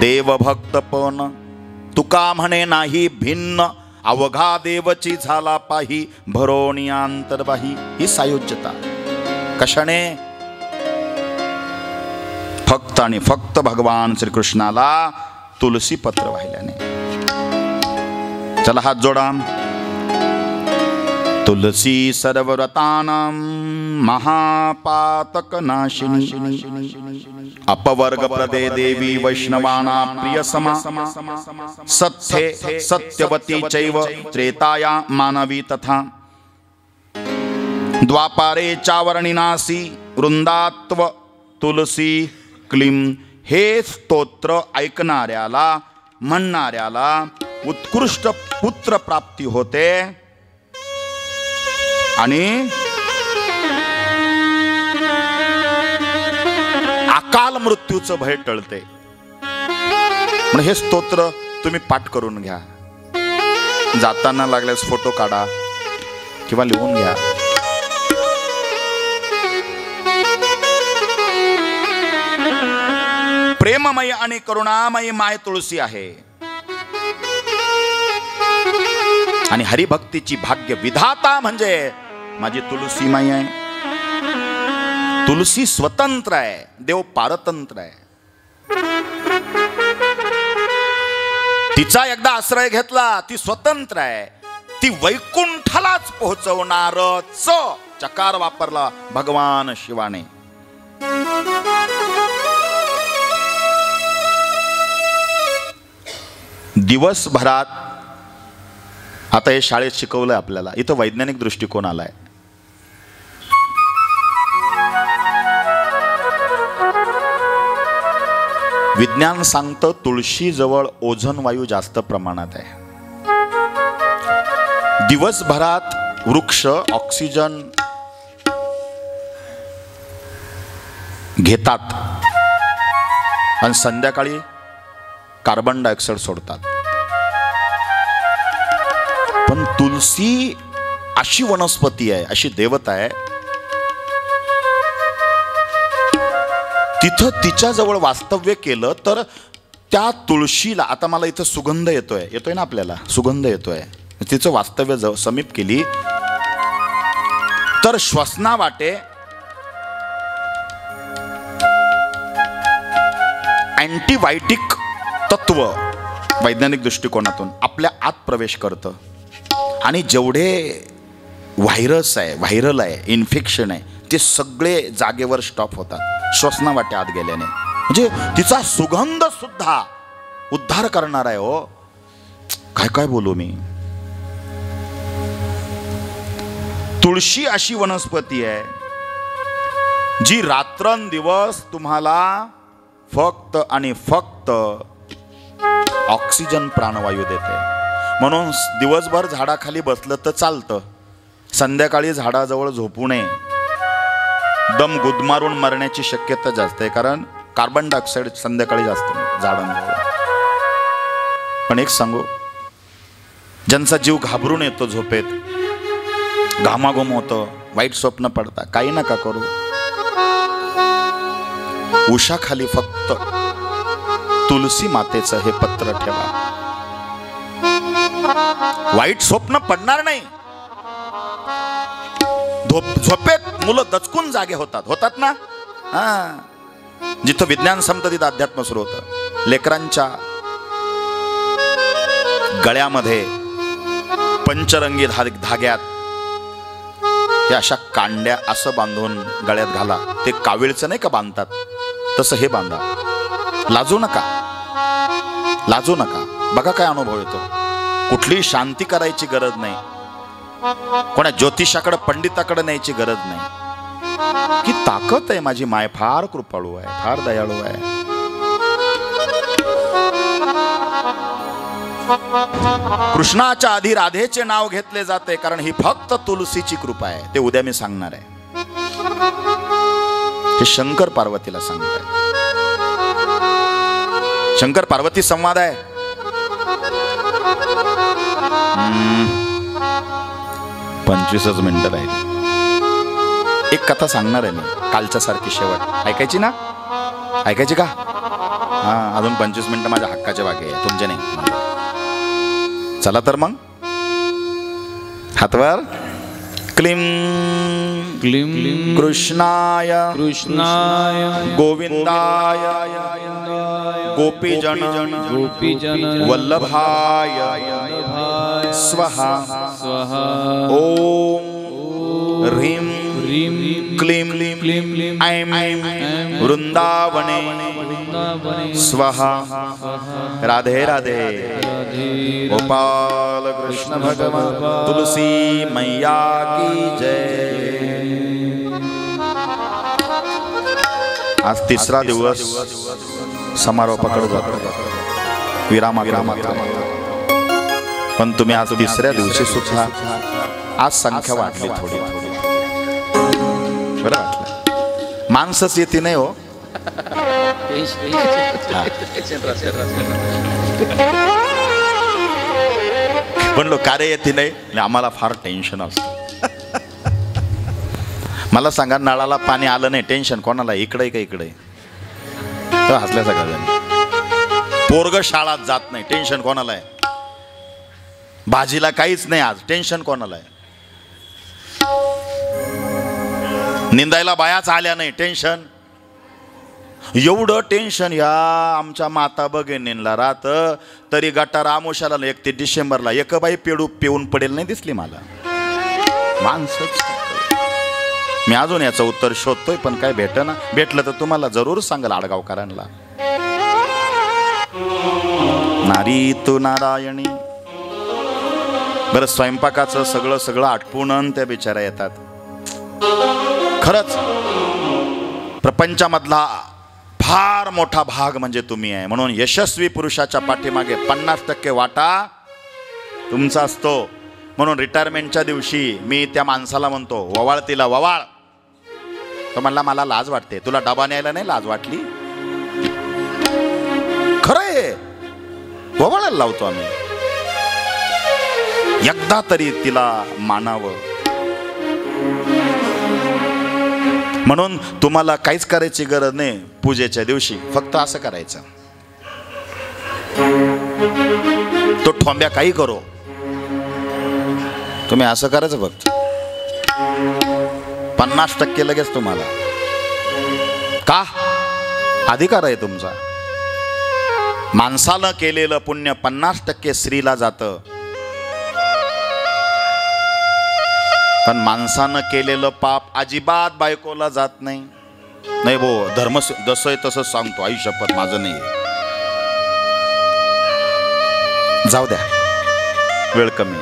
Speaker 1: देवभक्तपण. तुका म्हणे नाही भिन्न, अवघा देवची झाला पाही, भरोणी अंतर्बाही. ही सायुज्यता. कशाने? फक्त आणि फक्त भगवान श्रीकृष्णाला तुलसी पत्र वाहिल्याने. चला हात जोडा. तुलसी सर्वव्रतानां महापातक नाशिनी, अपवर्ग प्रदे देवी वैष्णवाना प्रिय समा, सत्ये सत्यवती चैव त्रेताया मानवी तथा, द्वापारे चावर्णिनासी वृंदात्व तुलसी क्लीम. हे स्तोत्र ऐकणाऱ्याला, म्हणणाऱ्याला उत्कृष्ट पुत्र प्राप्ती होते आणि अकाल मृत्यूचं भय टळते. म्हणजे हे स्तोत्र तुम्ही पाठ करून घ्या. जाताना लागल्यास फोटो काढा किंवा लिहून घ्या. प्रेममयी आणि करुणामयी माय तुळशी आहे, आणि हरिभक्तीची भाग्य विधाता म्हणजे माझी तुलसी माई आहे. तुलसी स्वतंत्र आहे, देव पारतंत्र आहे. तिचा एकदा आश्रय घेतला, ती स्वतंत्र आहे. ती वैकुंठालाच पोहोचवणारच चकार वापरला भगवान शिवाने. दिवसभरात, आता हे शाळेत शिकवलंय आपल्याला, इथं वैज्ञानिक दृष्टिकोन आलाय. विज्ञान सांगतं तुळशी जवळ ओझोन वायू जास्त प्रमाणात आहे. दिवसभरात वृक्ष ऑक्सिजन घेतात आणि संध्याकाळी कार्बन डायऑक्साईड सोडतात. पण तुलसी अशी वनस्पती आहे, अशी देवता आहे, तिथं तिच्या जवळ वास्तव्य केलं तर त्या तुळशीला, आता मला इथं सुगंध येतोय ना आपल्याला, सुगंध येतोय, तिचं वास्तव्य समीप केली तर श्वसना वाटे अँटीबायोटिक तत्व वैज्ञानिक दृष्टिकोनातून आपल्या आत प्रवेश करतं, आणि जेवढे व्हायरस आहे, व्हायरल आहे, इन्फेक्शन आहे, ते सगळे जागेवर स्टॉप होतात श्वसना वाटे आत गेल्याने. म्हणजे तिचा सुगंध सुद्धा उद्धार करणार आहे. हो काय काय बोलू मी. तुळशी अशी वनस्पती आहे जी रात्रंदिवस तुम्हाला फक्त आणि फक्त ऑक्सिजन प्राणवायू देते. म्हणून दिवसभर झाडाखाली बसलं तर चालतं, संध्याकाळी झाडाजवळ झोपू नये. दम गुदमारून मरण्याची शक्यता जास्त आहे, कारण कार्बन डायऑक्साईड संध्याकाळी जास्त झाडांजवळ. पण एक सांगू, ज्यांचा जीव घाबरून येतो झोपेत, घामाघूम होतं, वाईट स्वप्न पडतात, काही नका करू. उशाखाली फक्त तुलसी मातेचं हे पत्र ठेवा, वाईट स्वप्न पडणार नाही. झोपेत मुलं दचकून जागे होतात ना. जिथं विज्ञान संपतं तिथं अध्यात्म सुरू होतं. लेकरांच्या गळ्यामध्ये पंचरंगी धाग्यात हे अशा कांड्या असं बांधून गळ्यात घाला. ते काविळचं नाही का बांधतात, तसं हे बांधा. लाजू नका, लाजू नका. बघा काय अनुभव येतो. कुठली शांती करायची गरज नाही, कोणा ज्योतिषाकडे पंडिताकडे न्यायची गरज नाही. की ताकद आहे माझी माय फार कृपाळू आहे, फार दयाळू आहे. कृष्णाच्या आधी राधेचे नाव घेतले जाते कारण ही फक्त तुलसीची कृपा आहे. ते उद्या मी सांगणार आहे. हे शंकर पार्वतीला सांगताय. शंकर पार्वती संवाद आहे. 25 मिनिटं राहिली. एक कथा सांगणार आहे मी, कालच्या सारखी शेवट. ऐकायची ना? ऐकायची का? हा, अजून 25 मिनिटं माझ्या हक्काचे बाकी आहे, तुमचे नाही. चला तर मग हातवर. क्लीम
Speaker 2: क्लीम
Speaker 1: कृष्णाय
Speaker 2: कृष्णाय
Speaker 1: गोविंदाय गोपीजन वल्लभाय स्वहा
Speaker 2: स्वाहा.
Speaker 1: ओम ह्रीं क्लीं ऐं वृंदावने स्वाहा. राधे राधे. गोपाल कृष्ण भगवान तुलसी मैया की जय. आज तिसरा दिवस समारोपाकडे जातो, विरामाकडे. पण तुम्ही आज तिसऱ्या दिवशी सुद्धा आज संख्या वाढली थोडी. बरं वाटलं. माणसंच येते नाही हो. पण लोक कार्य येते नाही, आम्हाला फार टेन्शन असतं. मला सांगा, नळाला पाणी आलं नाही, टेन्शन कोणाला? इकडे का इकडे? तर हसल्या सगळ्या. पोरग शाळेत जात नाही, टेन्शन कोणाला आहे? भाजीला काहीच नाही आज, टेन्शन कोणाला आहे? निंदायला बायाच आल्या नाही, टेन्शन. एवढं टेन्शन या आमच्या माता भगिनींना राहत. तरी गटार आमोशाला 31 डिसेंबरला एक बाई पेडू पिऊन पडेल नाही दिसली मला. माणसंच. मी अजून याचं उत्तर शोधतोय पण काय भेटना. भेटलं तर तुम्हाला जरूर सांगाल आडगावकरांना. नारी तू नारायणी. बरं, स्वयंपाकाचं सगळं आटपून त्या बिचाऱ्या येतात. खरंच प्रपंचामधला फार मोठा भाग म्हणजे तुम्ही आहे. म्हणून यशस्वी पुरुषाच्या पाठीमागे 50% वाटा तुमचा असतो. म्हणून रिटायरमेंटच्या दिवशी मी त्या माणसाला म्हणतो, ववाळ तिला ववाळ. तो म्हणला, मला लाज वाटते. तुला डबा न्यायला नाही लाज वाटली? खरंय, ववाळायला लावतो आम्ही. एकदा तरी तिला मानावं. म्हणून तुम्हाला काहीच करायची गरज नाही. पूजेच्या दिवशी फक्त असं करायचं, तो ठोंब्या काही करो, तुम्ही असं करायचं फक्त. 50% लगेच तुम्हाला. का? अधिकार आहे तुमचा. माणसानं केलेलं पुण्य 50% स्त्रीला जातं, पण माणसानं केलेलं पाप अजिबात बायकोला जात नाही. नाही भो, धर्म जसं आहे तसं सांगतो, आई शपथ माझं नाही. जाऊ द्या, वेळ कमी.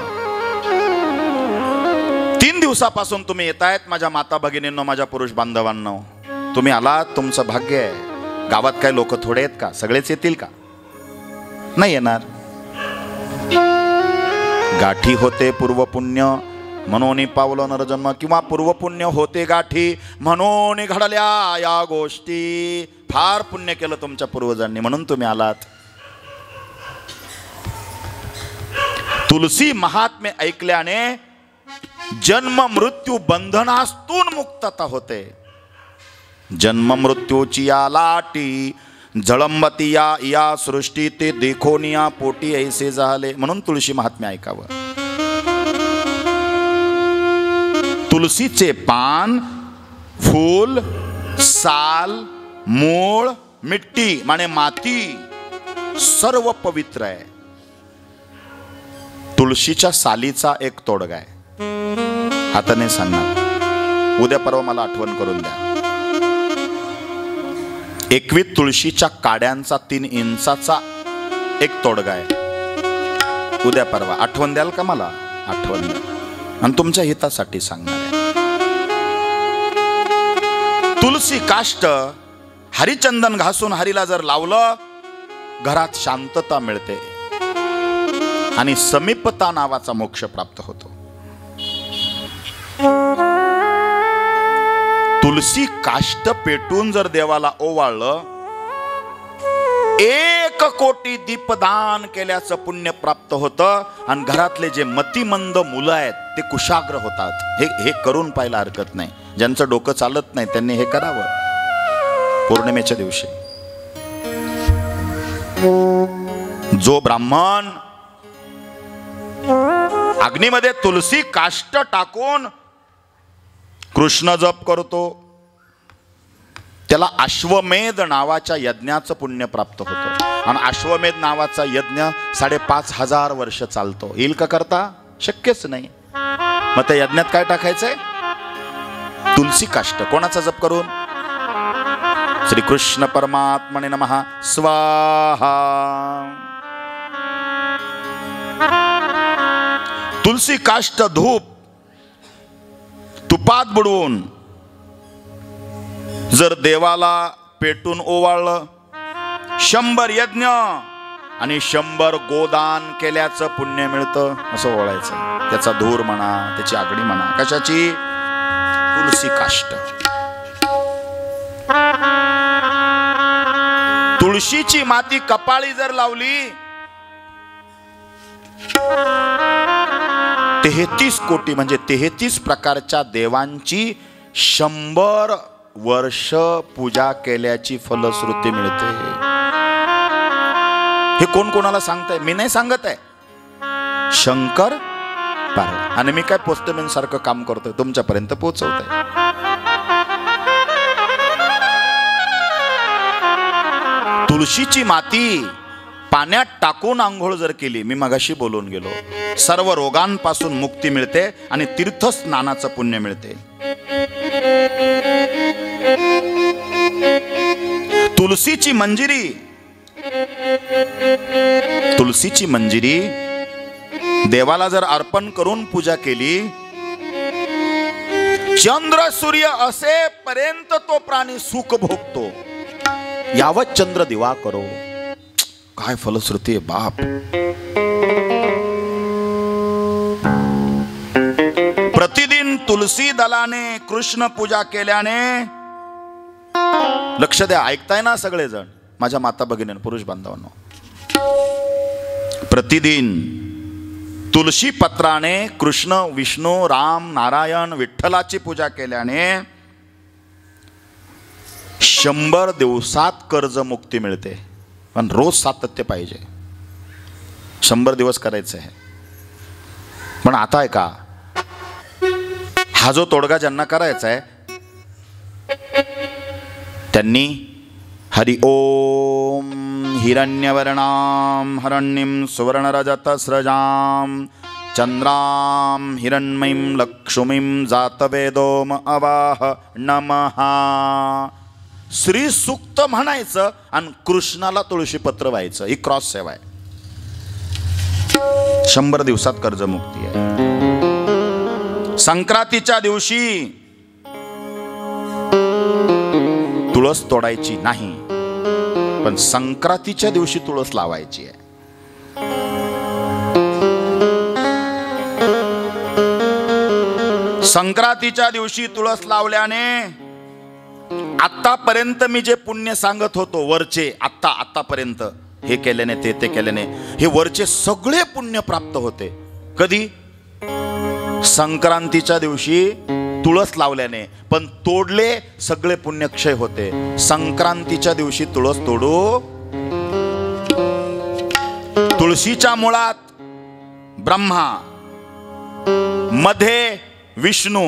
Speaker 1: 3 दिवसापासून तुम्ही येत आहेत माझ्या माता भगिनींनो, माझ्या पुरुष बांधवांनो. तुम्ही आलात, तुमचं भाग्य आहे. गावात काय लोक थोडे आहेत का? सगळेच येतील का? नाही येणार. गाठी होते पूर्वपुण्य म्हणून पावलं नरजन्म, किंवा पूर्वपुण्य होते गाठी म्हणून घडल्या या गोष्टी. फार पुण्य केलं तुमच्या पूर्वजांनी म्हणून तुम्ही आलात. तुलसी महात्म्य ऐकल्याने जन्म मृत्यू बंधनातून मुक्तता होते. जन्म मृत्यूची या लाटी जळंबती या सृष्टी, ते देखोन या पोटी ऐसे झाले. म्हणून तुळशी महात्म्य ऐकावं. तुलसीचे पान, फूल, साल, मूळ, मिट्टी माने माती सर्व पवित्र आहे. तुळशीच्या सालीचा एक तोडगा आहे, हाताने सांगणार. उद्या परवा मला आठवण करून द्या. 21 तुळशीच्या काड्यांचा 3 इंचाचा एक तोडगा आहे. उद्या परवा आठवण द्याल का मला? आठवण द्या. आणि तुमच्या हितासाठी सांगणार आहे. तुलसी काष्ट हरिचंदन घासून हरीला जर लावलं, घरात शांतता मिळते आणि समीपता नावाचा मोक्ष प्राप्त होतो. तुलसी काष्ट पेटून जर देवाला ओवाळलं, 1 कोटी दीपदान केल्याचं पुण्य प्राप्त होतं आणि घरातले जे मतिमंद मुलं आहेत ते कुशाग्र होतात. हे करून पाहायला हरकत नाही. ज्यांचं डोकं चालत नाही त्यांनी हे करावं. पौर्णिमेच्या दिवशी जो ब्राह्मण अग्नीमध्ये तुलसी काष्ट टाकून कृष्ण जप करतो, त्याला अश्वमेध नावाच्या यज्ञाचं पुण्य प्राप्त होतं. आणि अश्वमेध नावाचा यज्ञ 5,500 वर्ष चालतो. येईल का करता? शक्यच नाही. मग त्या यज्ञात काय टाकायचंय? तुलसी काष्ट. कोणाचा जप करून? श्रीकृष्ण परमात्मने नमः स्वाहा. तुलसी काष्ट धूप तुपात बुडवून जर देवाला पेटून ओवाळलं, 100 यज्ञ आणि 100 गोदान केल्याचं पुण्य मिळतं. असं ओवाळायचं. त्याचा धूर म्हणा, त्याची आगडी म्हणा. कशाची? तुलसी काष्ट. तुळशीची माती कपाळी जर लावली, 33 कोटी म्हणजे 33 प्रकारच्या देवांची 100 वर्ष पूजा केल्याची फलश्रुती मिळते. हे कोण कोणाला सांगताय? मी नाही सांगत आहे, शंकर पार्वती. आणि मी काय पोस्टमॅन सारखं काम करतोय, तुमच्यापर्यंत पोहोचवतोय. तुळशीची माती पाण्यात टाकून आंघोळ जर केली, मी मगाशी बोलून गेलो, सर्व रोगांपासून मुक्ती मिळते आणि तीर्थस्नानाचं पुण्य मिळते. तुलसीची मंजिरी देवाला जर अर्पण करून पूजा केली, चंद्र सूर्य असेपर्यंत तो प्राणी सुख भोगतो. यावत चंद्र दिवा करो. काय फलश्रुती आहे बाप. प्रतिदिन तुलसी दलाने कृष्ण पूजा केल्याने, लक्ष द्या, ऐकताय ना सगळेजण माझ्या माता भगिनी पुरुष बांधवांनो, प्रतिदिन तुलसी पत्राने कृष्ण विष्णू राम नारायण विठ्ठलाची पूजा केल्याने 100 दिवसात कर्जमुक्ती मिळते. पण रोज सातत्य पाहिजे. 100 दिवस करायचं आहे. पण आता आहे का, हा जो तोडगा ज्यांना करायचा आहे त्यांनी हरि ओम हिरण्यवर्णाम हरण्यं सुवर्णरजतस्रजां चंद्रां हिरण्मयीं लक्ष्मीं जातवेदोम अवाह नमः. श्री सूक्त म्हणायचं आणि कृष्णाला तुळशीपत्र व्हायचं. ही क्रॉस सेवा आहे. 100 दिवसात कर्जमुक्ती आहे. संक्रांतीच्या दिवशी तुळस तोडायची नाही, पण संक्रांतीच्या दिवशी तुळस लावायची आहे. संक्रांतीच्या दिवशी तुळस लावल्याने आतापर्यंत मी जे पुण्य सांगत होतो वरचे, आतापर्यंत हे केल्याने ते केल्याने हे वरचे सगळे पुण्य प्राप्त होते. कधी? संक्रांतीच्या दिवशी तुळस लावल्याने. पण तोडले सगळे पुण्यक्षय होते. संक्रांतीच्या दिवशी तुळस तोडू. तुळशीच्या मुळात ब्रह्मा, मध्ये विष्णू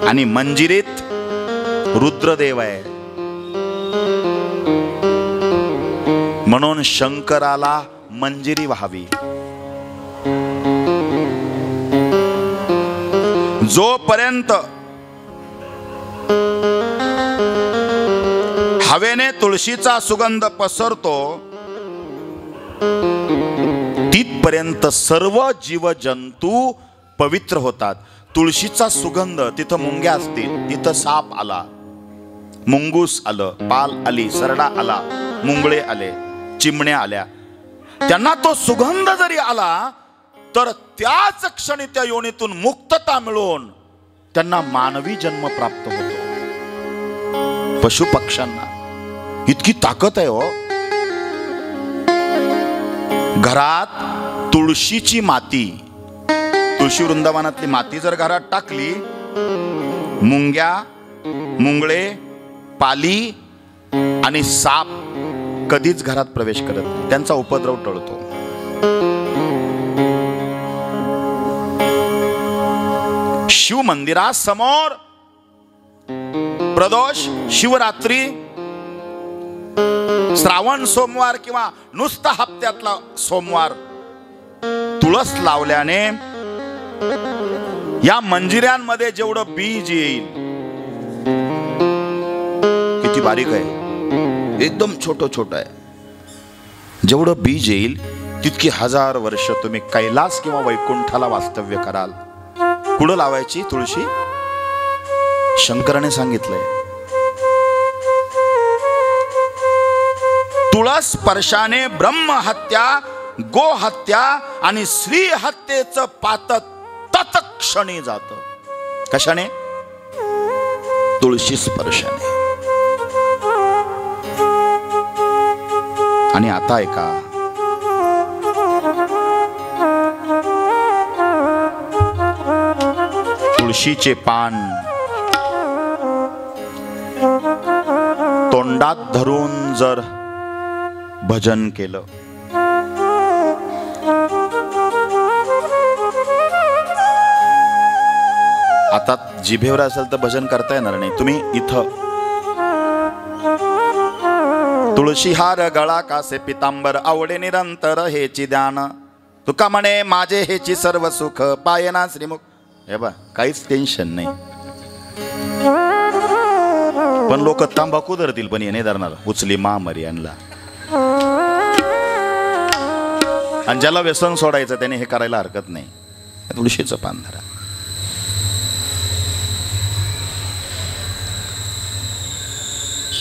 Speaker 1: आणि मंजिरीत रुद्रदेव आहे. म्हणून शंकराला मंजिरी व्हावी. जोपर्यंत हवेने तुळशीचा सुगंध पसरतो तिथपर्यंत सर्व जीवजंतू पवित्र होतात. तुळशीचा सुगंध, तिथं मुंग्या असतील, तिथं साप आला, मुंगूस आलं, पाल आली, सरडा आला, मुंगळे आले, चिमण्या आल्या, त्यांना तो सुगंध जरी आला तर त्याच क्षणी त्या योनीतून मुक्तता मिळून त्यांना मानवी जन्म प्राप्त होतो. पशु पक्ष्यांना इतकी ताकद आहे हो. घरात तुळशीची माती, तुळशी वृंदावनातली माती जर घरात टाकली, मुंग्या, मुंगळे, पाली आणि साप कधीच घरात प्रवेश करत नाही, त्यांचा उपद्रव टळतो. शिव मंदिरासमोर प्रदोष, शिवरात्री, श्रावण सोमवार किंवा नुसता हप्त्यातला सोमवार तुळस लावल्याने या मंजिऱ्यांमध्ये जेवढं बीज येईल, किती बारीक आहे, एकदम छोट छोट आहे, जेवढं बीज येईल तितकी 1000 वर्ष तुम्ही कैलास किंवा वैकुंठाला वास्तव्य कराल. कुठं लावायची तुळशी? शंकराने सांगितलंय, तुळस स्पर्शाने ब्रह्महत्या, गोहत्या आणि श्री हत्येचं पातक तत्क्षणी जात. कशाने? तुळशी स्पर्शाने. आणि आता ऐका, तुळशीचे पान तोंडात धरून जर भजन केलं, आता जिभेवर असेल तर भजन करता येणार नाही. तुम्ही इथं तुळशी हार गळा कासे पितांबर, आवडे निरंतर हेची ध्यान, तुका म्हणे माझे हेची सर्व सुख, पायना श्रीमुख. हे बा, काहीच टेन्शन नाही. पण लोक तंबाखू धरतील पण येणे धरणार, उचली महामारी आणला. आणि ज्याला व्यसन सोडायचं त्याने हे करायला हरकत नाही. तुळशीचं पान धरा.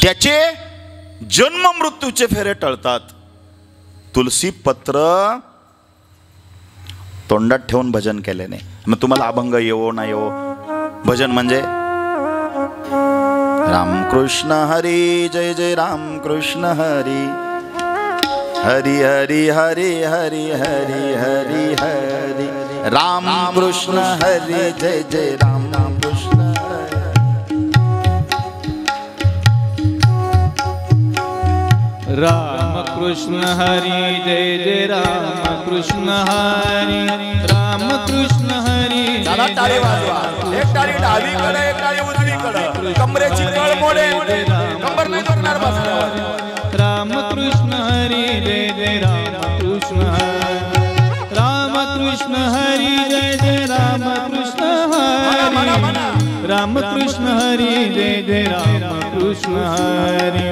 Speaker 1: त्याचे जन्म मृत्यूचे फेरे टळतात. तुलसी पत्र तोंडात ठेवून भजन केल्याने. मग तुम्हाला अभंग येवो ना येवो, भजन म्हणजे रामकृष्ण हरी जय जय रामकृष्ण हरी, हरी हरी हरी हरी हरी हरी हरी, रामकृष्ण हरी जय जय रामकृष्ण.
Speaker 2: राम कृष्ण हरी जय जय राम कृष्ण हरी, राम कृष्ण हरी
Speaker 1: जय जय राम. एक टाळी डावीकडे, एक टाळी उजवीकडे, कमरेची कळ मोडे, कंबर नाही दुखणार बसल्यावर.
Speaker 2: राम कृष्ण हरी जय जय राम कृष्ण हरी, राम कृष्ण हरी जय जय राम कृष्ण हरी, राम कृष्ण हरी जय जय राम कृष्ण हरी,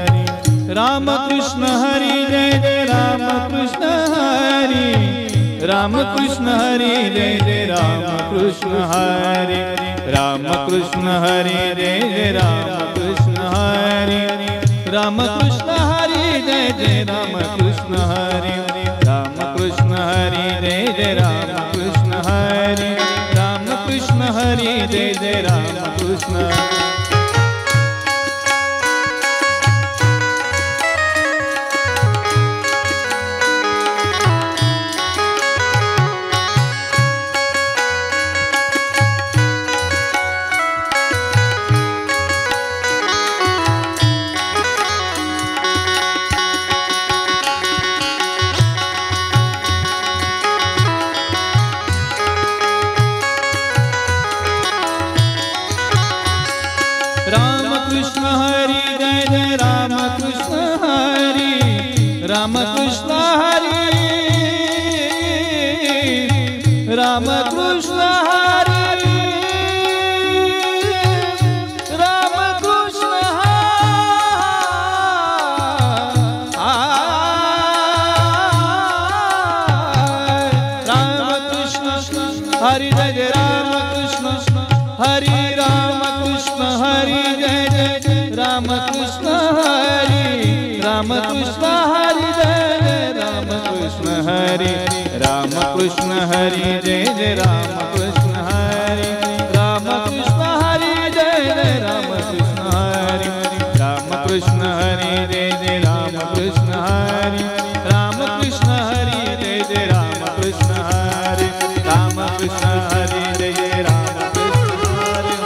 Speaker 2: राम कृष्ण हरी जय जय राम कृष्ण हरी, राम कृष्ण हरी जय जय राम कृष्ण हरी, राम कृष्ण हरी जय जय राम कृष्ण हरी, राम कृष्ण हरी जय जय राम कृष्ण हरी, राम कृष्ण हरी जय जय राम कृष्ण हरी, राम कृष्ण हरी जय जय राम कृष्ण. राम कृष्ण हरी जय जय राम कृष्ण हरी, राम कृष्ण हरी, राम कृष्ण हरी, राम कृष्ण हरी, राम कृष्ण हरी जय जय राम कृष्ण कृष्ण हरी जय जय राम कृष्ण हरी राम कृष्ण हरी जय जय राम कृष्ण हरी राम कृष्ण हरी जय जय राम कृष्ण हरी राम कृष्ण हरी जय जय राम कृष्ण हरी राम कृष्ण हरी जय जय राम कृष्ण हरी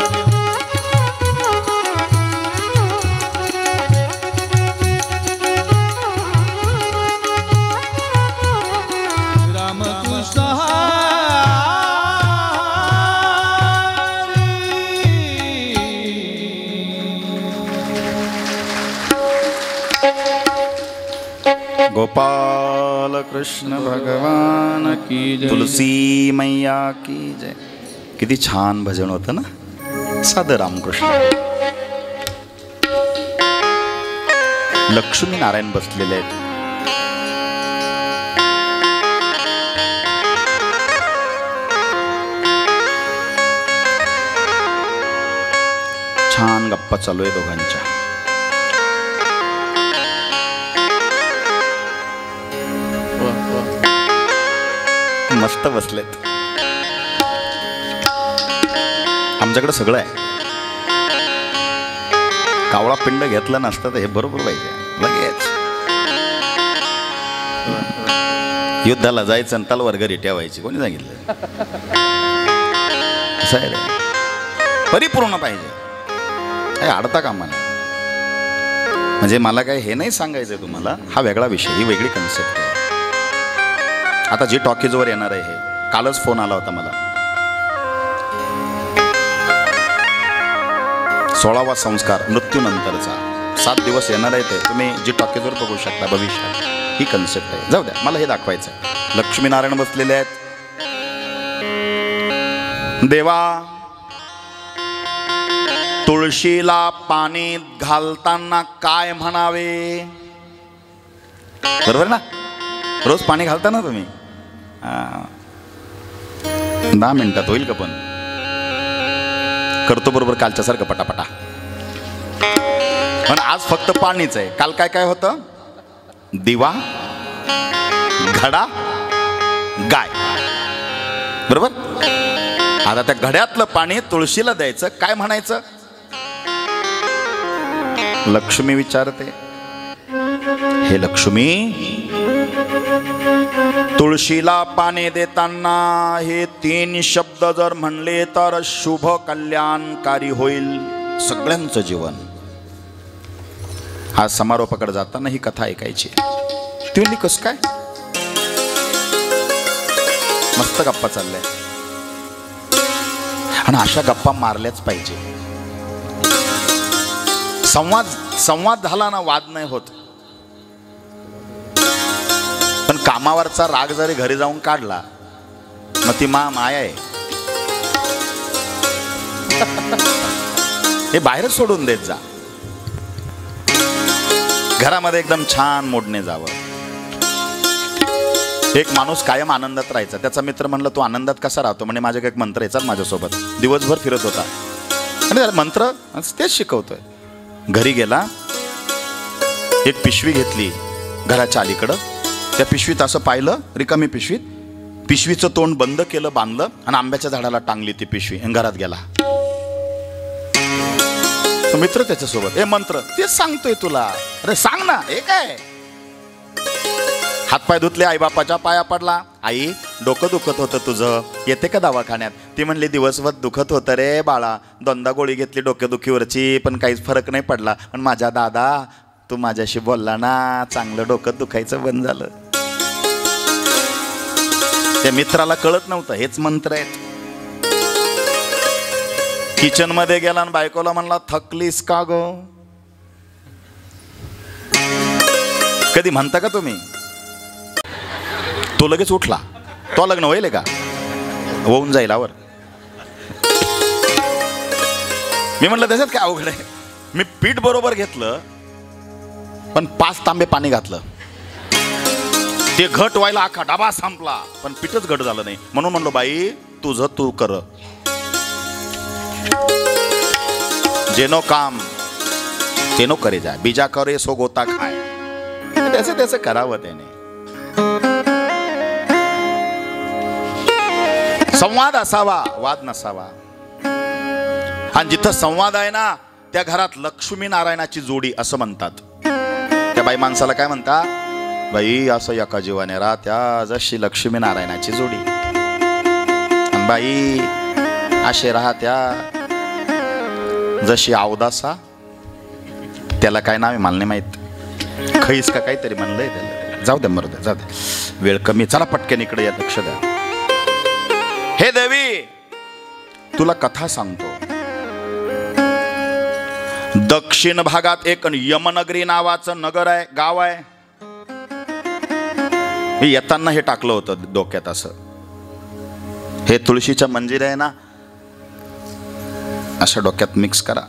Speaker 2: राम कृष्ण
Speaker 1: गोपाल कृष्ण भगवान
Speaker 2: की जय
Speaker 1: तुलसी मैया की जय. किती छान भजन होतं ना. साधं रामकृष्ण. लक्ष्मी नारायण बसलेले आहेत. छान गप्पा चालू आहे दोघांच्या. मस्त बसलेत. आमच्याकडे सगळं आहे. कावळा पिंड घेतला नसतं तर हे बरोबर पाहिजे लगेच. युद्धाला जायचं आणि तलवार घरी ठेवायची कोणी सांगितलं. असं आहे रे. परिपूर्ण पाहिजे. काय अडता कामा नाही. म्हणजे मला काय हे नाही सांगायचंय तुम्हाला. हा वेगळा विषय, ही वेगळी कन्सेप्ट आहे. आता जी टॉकीजवर येणार आहे हे कालच फोन आला होता मला. 16वा संस्कार मृत्यूनंतरचा 7 दिवस येणार आहे. ते तुम्ही जी टॉकीजवर बघू शकता भविष्यात. ही कन्सेप्ट आहे. जाऊ द्या, मला हे दाखवायचं आहे. लक्ष्मीनारायण बसलेले आहेत. देवा, तुळशीला पाणी घालताना काय म्हणावे? बरोबर ना. रोज पाणी घालता ना तुम्ही. 10 मिनिटात होईल का? पण करतो बरोबर कालच्या सारखं पटापटा. पण आज फक्त पाणीच आहे. काल काय काय होतं? दिवा, घडा, गाय. बरोबर. आता त्या घड्यातलं पाणी तुळशीला द्यायचं. काय म्हणायचं? लक्ष्मी विचारते, हे लक्ष्मी, तुळशीला पाणी देताना हे 3 शब्द जर म्हणले तर शुभ कल्याणकारी होईल सगळ्यांचं जीवन. आज समारोपाकडे जाताना ही कथा ऐकायची. ती म्हणली कस काय? मस्त गप्पा चालल्या आणि अशा गप्पा मारल्याच पाहिजे. संवाद झाला ना, वाद नाही होत. पण कामावरचा राग जरी घरी जाऊन काढला मग ती माया आहे. हे बाहेर सोडून देत जा. घरामध्ये एकदम छान मोडणे जावं. एक माणूस कायम आनंदात राहायचा. त्याचा मित्र म्हणलं तू आनंदात कसा राहतो? म्हणजे माझ्या एक मंत्र आहे, चल माझ्यासोबत. दिवसभर फिरत होता आणि त्याला मंत्र तेच शिकवतोय. घरी गेला, एक पिशवी घेतली घराच्या अलीकडं. त्या पिशवीत असं पाहिलं, रिकामी पिशवीत. पिशवीचं तोंड बंद केलं, बांधलं आणि आंब्याच्या झाडाला टांगली ती पिशवी आणि घरात गेला. तो मित्र त्याच्यासोबत, हे मंत्र तेच सांगतोय तुला. अरे सांग ना. हे काय? हातपाय धुतले, आई बापाच्या पाया पडला. आई, डोकं दुखत होतं तुझं, येते का दवाखान्यात? ती म्हणली दिवसभर दुखत होतं रे बाळा. 2दा गोळी घेतली डोक्यादुखीवरची पण काहीच फरक नाही पडला. पण माझ्या दादा, तू माझ्याशी बोलला ना, चांगलं डोकं दुखायचं बंद झालं. त्या मित्राला कळत नव्हतं हेच मंत्र आहेत. किचन मध्ये गेला आणि बायकोला म्हणला, थकलीस का गो? कधी म्हणता का तुम्ही? तो लगेच उठला. तो लग्न होईल का? होऊन जाईल आवर. मी म्हटलं त्याच्यात काय अवघड आहे? मी पीठ बरोबर घेतलं पण 5 तांबे पाणी घातलं. ते घट व्हायला अख्खा डबा संपला पण पीठच घट झालं नाही. म्हणून म्हणलो बाई तुझं तू कर. जेनो काम तेनो करे जाय, बीजा करे सो गोता खाय. त्याचं करावं त्याने. संवाद असावा, वाद नसावा. आणि जिथं संवाद आहे ना त्या घरात लक्ष्मी नारायणाची जोडी असं म्हणतात. त्या बाई माणसाला काय म्हणता, बाई असं एका जीवाने राहत्या जशी लक्ष्मी नारायणाची जोडी. आणि बाई असे राहत्या जशी अवदासा, त्याला काय नाव आहे मला नाही माहित, खैस का काहीतरी म्हणलंय त्याला. जाऊ द्या मरू द्या, जाऊ द्या, वेळ कमी. चला पटकन इकडे या, लक्ष द्या. हे देवी तुला कथा सांगतो. दक्षिण भागात एक यमनगरी नावाचं नगर आहे, गाव आहे. मी येताना हे टाकलं होतं डोक्यात असं. हे तुळशीच्या मंजिर आहे ना, अशा डोक्यात मिक्स करा.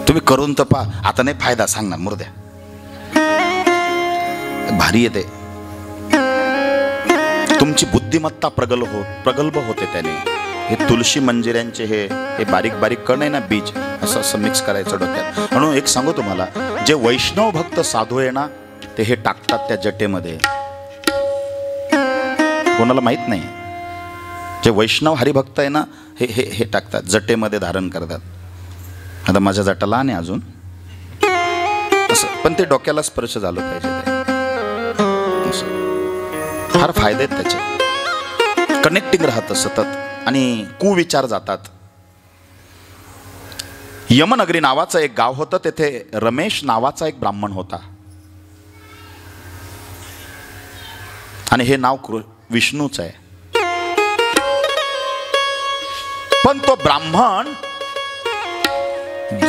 Speaker 1: तुम्ही करून तर पहा. आता नाही फायदा सांगणार, मुर्द्या भारी येते. तुमची बुद्धिमत्ता प्रगल्भ होते त्याने. हे तुळशी मंजिऱ्यांचे हे बारीक बारीक कण आहे ना, बीज असं असं मिक्स करायचं डोक्यात. म्हणून एक सांगू तुम्हाला, जे वैष्णव भक्त साधू आहे ना ते हे टाकतात त्या जटेमध्ये. कोणाला माहित नाही. जे वैष्णव हरिभक्त आहे ना हे हे हे टाकतात जटेमध्ये, धारण करतात. आता माझ्या जटा लहान आहे अजून असं, पण ते डोक्याला स्पर्श झालं पाहिजे ते. फार फायदे आहेत त्याचे. कनेक्टिंग राहतं सतत आणि कुविचार जातात. यमनगरी नावाचं एक गाव होतं. तेथे रमेश नावाचा एक ब्राह्मण होता. आणि हे नाव विष्णूच आहे. पण तो ब्राह्मण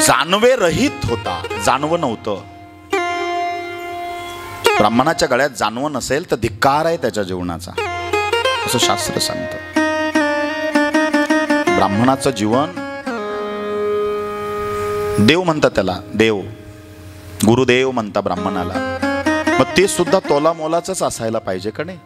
Speaker 1: जानवे रहित होता. जानवं नव्हतं. ब्राह्मणाच्या गळ्यात जानवं नसेल तर धिक्कार आहे त्याच्या जीवनाचा, असं शास्त्र सांगतं. ब्राह्मणाचं जीवन, देव म्हणतात त्याला, देव गुरुदेव म्हणता ब्राह्मणाला. मग ते सुद्धा तोला मोलाचंच असायला पाहिजे का नाही.